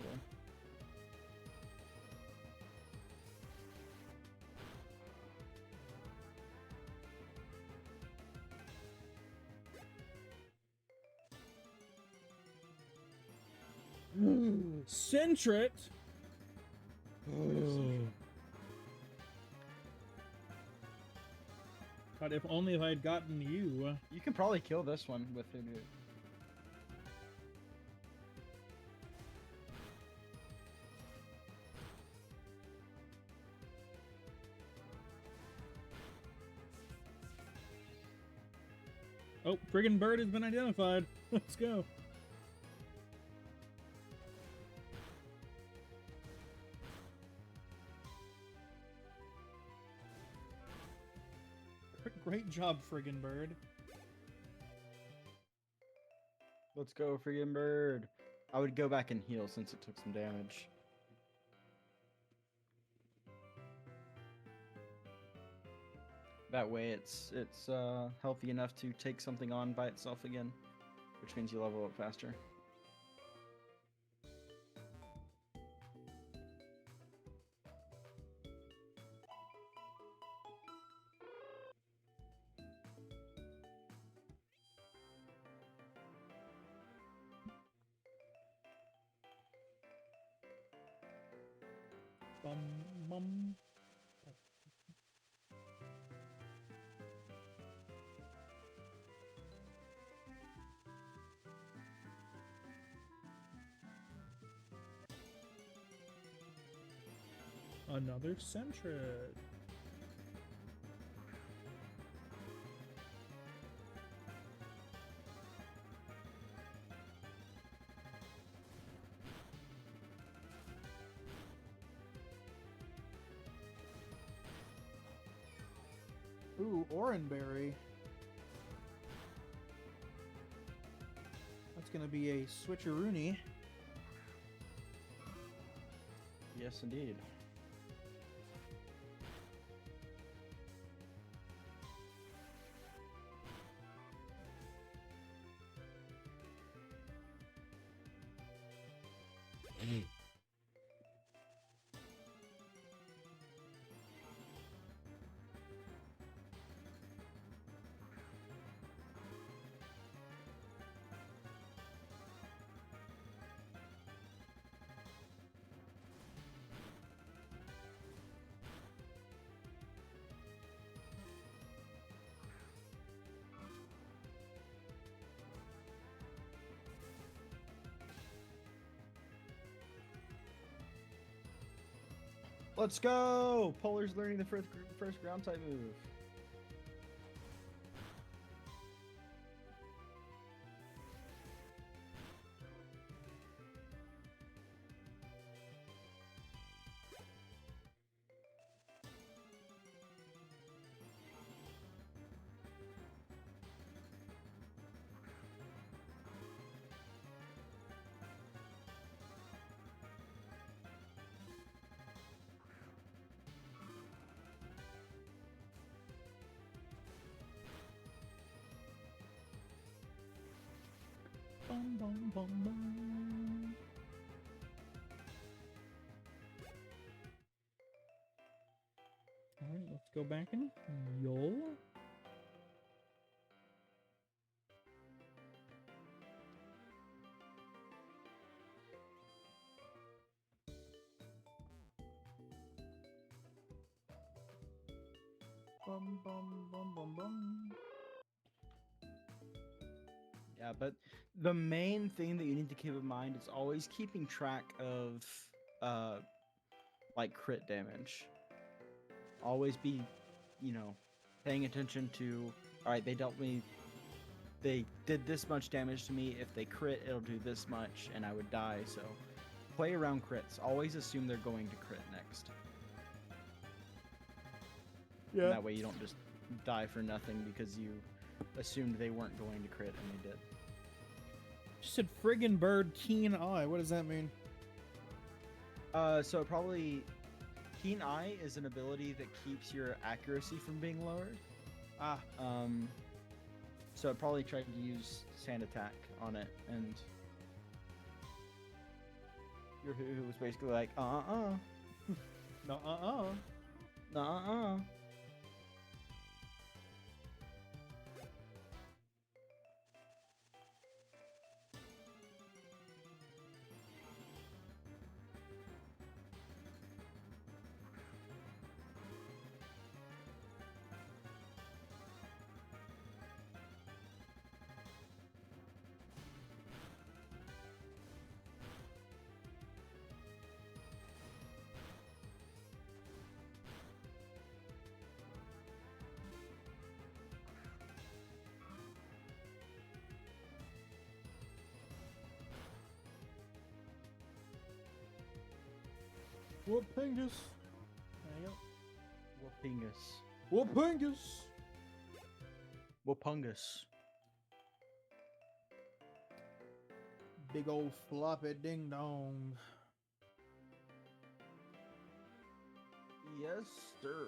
Centret! God, if only if I had gotten you. You can probably kill this one with Hoot Hoot. Oh, friggin' bird has been identified. Let's go. Great job, friggin' bird. Let's go, freaking bird. I would go back and heal since it took some damage. That way it's healthy enough to take something on by itself again, which means you level up faster. Bum, bum. Another Centret. Ooh, Oranberry. That's gonna be a switcheroony. Yes, indeed. Let's go! Polar's learning the first ground type move. Bum, bum, bum, bum. All right, let's go back and heal. Bum bum bum bum bum. Yeah, but the main thing that you need to keep in mind is always keeping track of like crit damage. Always be, paying attention to, all right, they did this much damage to me. If they crit, it'll do this much and I would die. So play around crits. Always assume they're going to crit next. Yeah. And that way you don't just die for nothing because you assumed they weren't going to crit and they did. She said friggin' bird, keen eye. What does that mean? So probably Keen Eye is an ability that keeps your accuracy from being lowered. Ah. So I probably tried to use Sand Attack on it, and your Hoo was basically like, No, nuh-uh. Whoopingus. There you Whoopingus. go. Whoopingus. Whoopungus. Big old floppy ding dong. Yes, sir.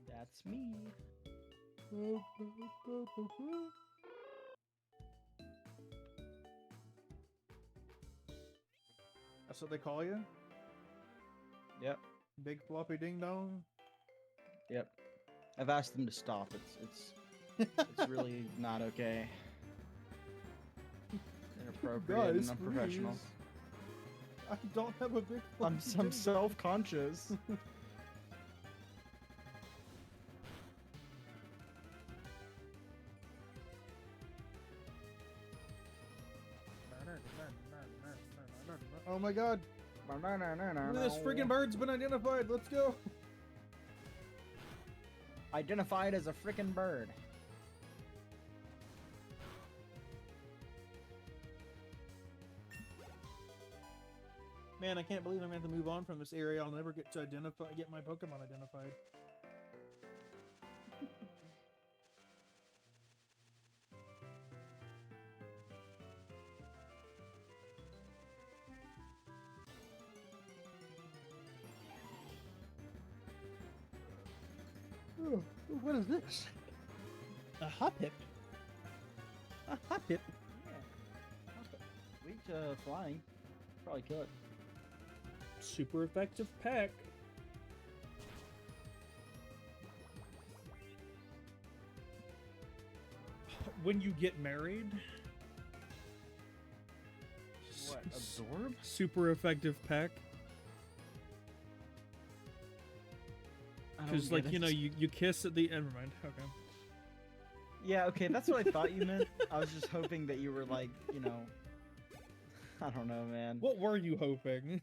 That's me. That's what they call you? Yep. Big floppy ding dong? Yep. I've asked them to stop. It's really not okay. Inappropriate and unprofessional. please. I don't have a big floppy I'm ding dong. self-conscious. Oh my god. This friggin' bird's been identified. Let's go. Identified as a frickin' bird. Man, I can't believe I'm going to have to move on from this area. I'll never get to get my Pokemon identified. Oh, what is this? A Hoppip. A Hoppip. Yeah. Sweet flying. Probably kill it. Super effective pack. When you get married. What? Absorb? Super effective pack. Because, like, you know, you kiss at the end. Never mind. Okay. Yeah, okay, that's what I thought you meant. I was just hoping that you were like, you know, I don't know, man. What were you hoping?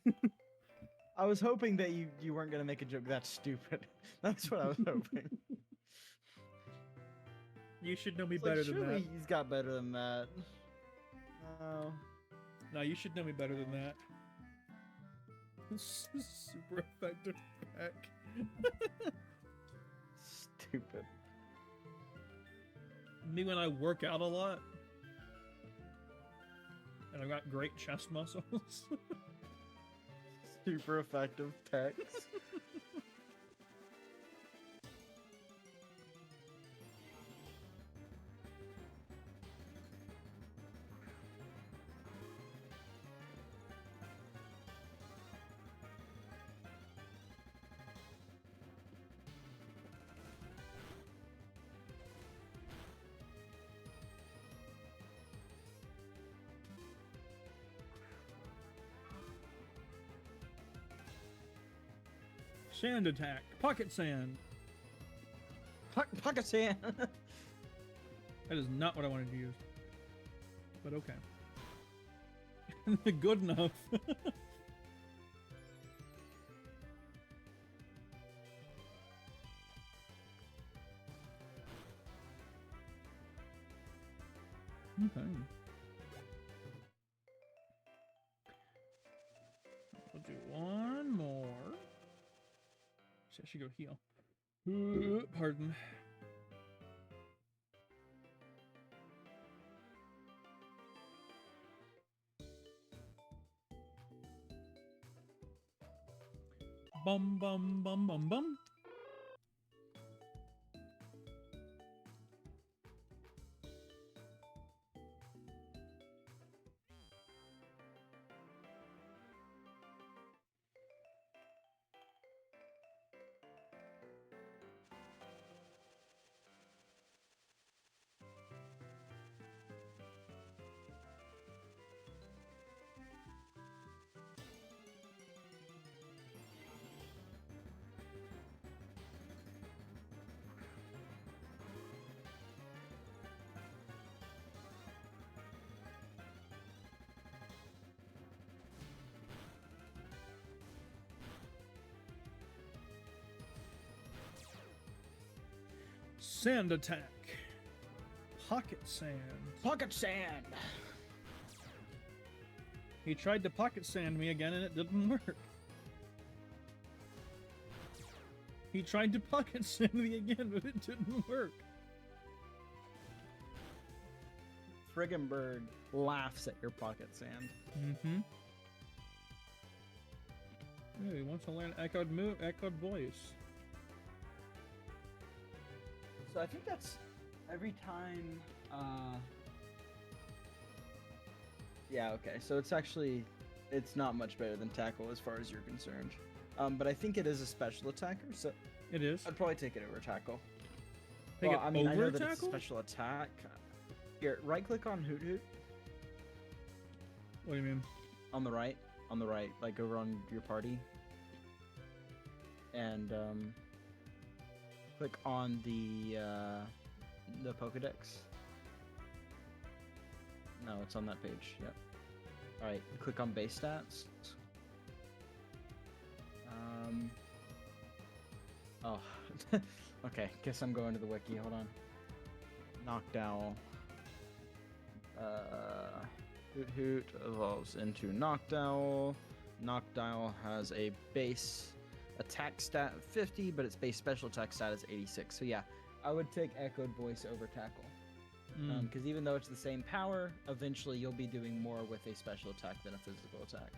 I was hoping that you weren't gonna make a joke that stupid. That's what I was hoping. You should know me It's like, better than surely that. he's got better than that. Oh. No, you should know me better than that. Super effective pack. Stupid. Me when I work out a lot. And I've got great chest muscles. Super effective pecs. Sand attack. Pocket sand. Pocket sand. That is not what I wanted to use. But okay. Good enough. Okay. We'll do one more. So I should go heal. Pardon. Bum bum bum bum bum. Sand attack. Pocket sand. Pocket sand. He tried to pocket sand me again and it didn't work. He tried to pocket sand me again, but it didn't work. Friggenberg laughs at your pocket sand. Mm-hmm. Yeah, he wants to learn echoed voice. So I think that's every time. Yeah, okay. So it's not much better than tackle as far as you're concerned. But I think it is a special attacker, so It is. I'd probably take it over tackle. Take it I mean, I over know that it's a tackle? special attack. Here, right click on Hoot Hoot What do you mean? on the right, like over on your party, and click on the Pokedex. No, it's on that page. Yep. All right, click on base stats. Oh, okay. Guess I'm going to the wiki. Hold on. Knockdown. Hoot Hoot evolves into Knockdown. Knockdown has a base attack stat of 50, but its base special attack stat is 86. So yeah, I would take Echoed Voice over Tackle. Because even though it's the same power, eventually you'll be doing more with a special attack than a physical attack.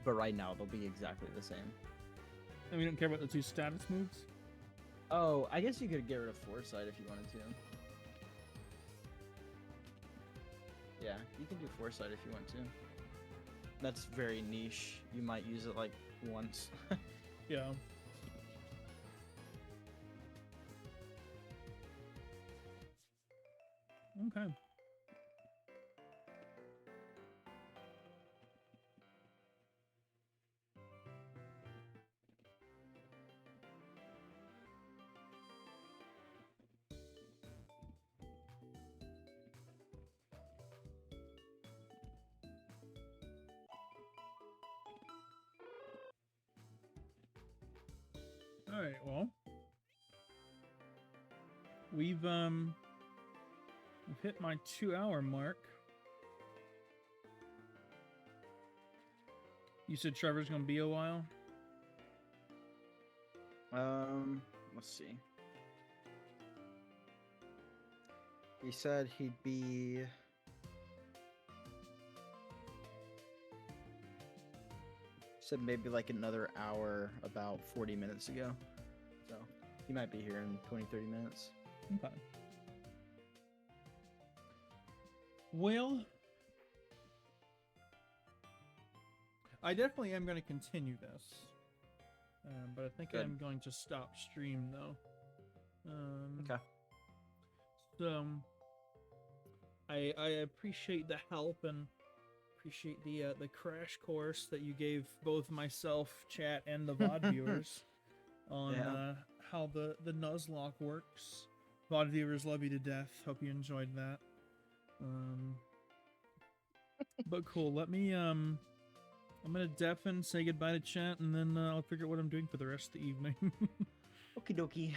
But right now, they'll be exactly the same. And we don't care about the 2 status moves? Oh, I guess you could get rid of Foresight if you wanted to. Yeah, you can do Foresight if you want to. That's very niche. You might use it like once. Yeah. Okay. All right, well, we've hit my 2-hour mark. You said Trevor's gonna be a while? Let's see. He said he'd be. Said maybe like another hour about 40 minutes ago. So he might be here in 20-30 minutes. Okay. Well, I definitely am going to continue this. But I think Good. I'm going to stop stream though. Okay. So I appreciate the help and appreciate the crash course that you gave both myself, chat, and the VOD viewers on Yeah. how the Nuzlocke works. VOD viewers love you to death. Hope you enjoyed that. But cool. Let me I'm gonna deafen, say goodbye to chat, and then I'll figure out what I'm doing for the rest of the evening. Okie dokie.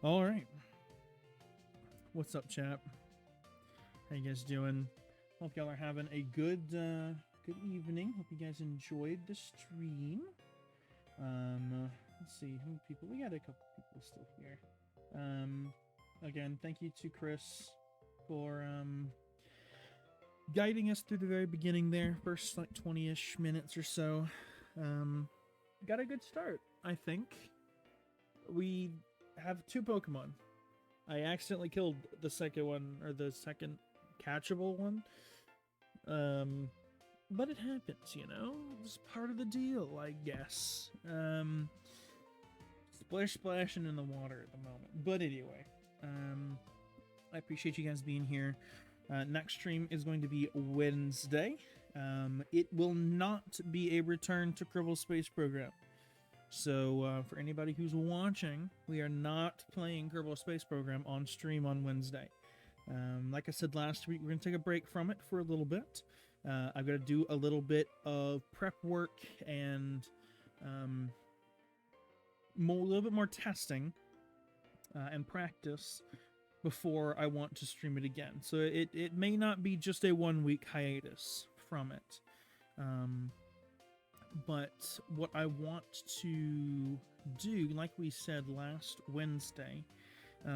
All right. What's up, chat? How you guys doing? Hope y'all are having a good evening. Hope you guys enjoyed the stream. Let's see how many people. We got a couple people still here. Again, thank you to Chris for guiding us through the very beginning there, first like 20-ish minutes or so. Got a good start, I think. We have 2 Pokemon. I accidentally killed the second one, or the second catchable one. But it happens, you know? It's part of the deal, I guess. Splashing in the water at the moment. But anyway, I appreciate you guys being here. Next stream is going to be Wednesday. It will not be a return to Kerbal Space Program. So for anybody who's watching, we are not playing Kerbal Space Program on stream on Wednesday. Like I said last week, we're going to take a break from it for a little bit. I've got to do a little bit of prep work and a little bit more testing and practice before I want to stream it again. So it may not be just a 1-week hiatus from it. But what I want to do, like we said last Wednesday,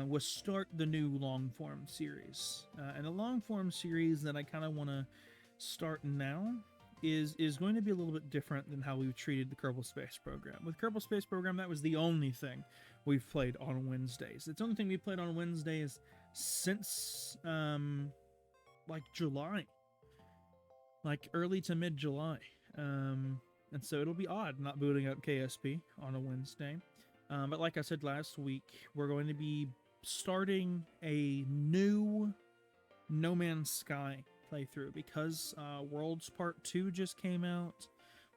was start the new long-form series. And a long-form series that I kind of want to start now is going to be a little bit different than how we've treated the Kerbal Space Program. With Kerbal Space Program, that was the only thing we've played on Wednesdays. It's the only thing we played on Wednesdays since, like, July. Like, early to mid-July. And so it'll be odd not booting up KSP on a Wednesday. But like I said last week, we're going to be starting a new No Man's Sky playthrough because Worlds Part 2 just came out,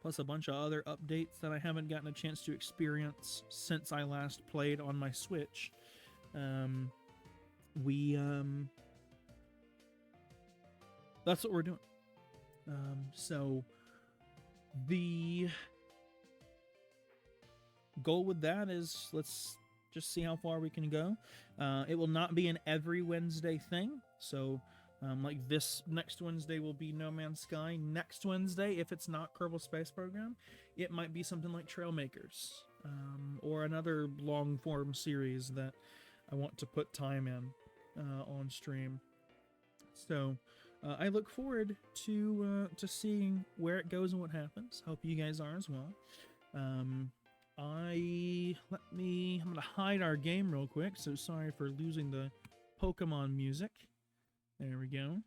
plus a bunch of other updates that I haven't gotten a chance to experience since I last played on my Switch. That's what we're doing. So the goal with that is let's just see how far we can go. It will not be an every Wednesday thing. So like this next Wednesday will be No Man's Sky. Next Wednesday, if it's not Kerbal Space Program, it might be something like Trailmakers or another long form series that I want to put time in on stream. So I look forward to seeing where it goes and what happens. Hope you guys are as well. I'm gonna hide our game real quick. So sorry for losing the Pokemon music. There we go.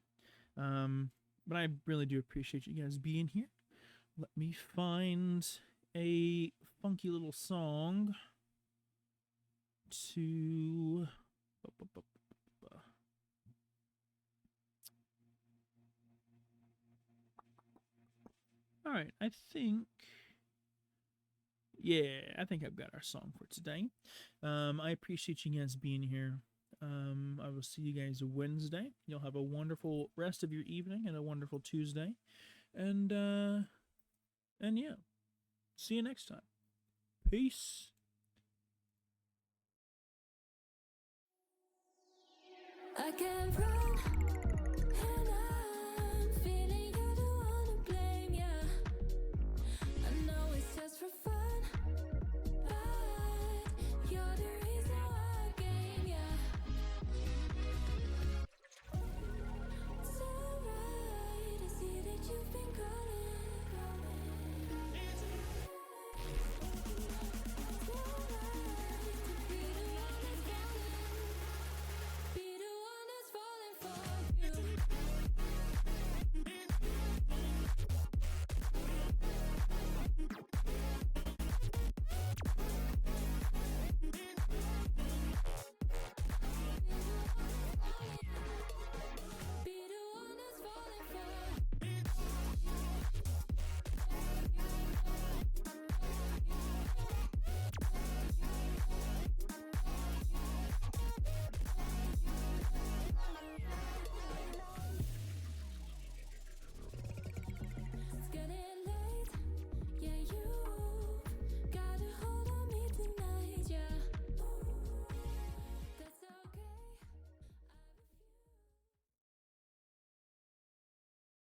But I really do appreciate you guys being here. Let me find a funky little song to. All right, I think. Yeah, I think I've got our song for today. I appreciate you guys being here. I will see you guys Wednesday. You'll have a wonderful rest of your evening and a wonderful Tuesday. And yeah, see you next time. Peace. I can't prove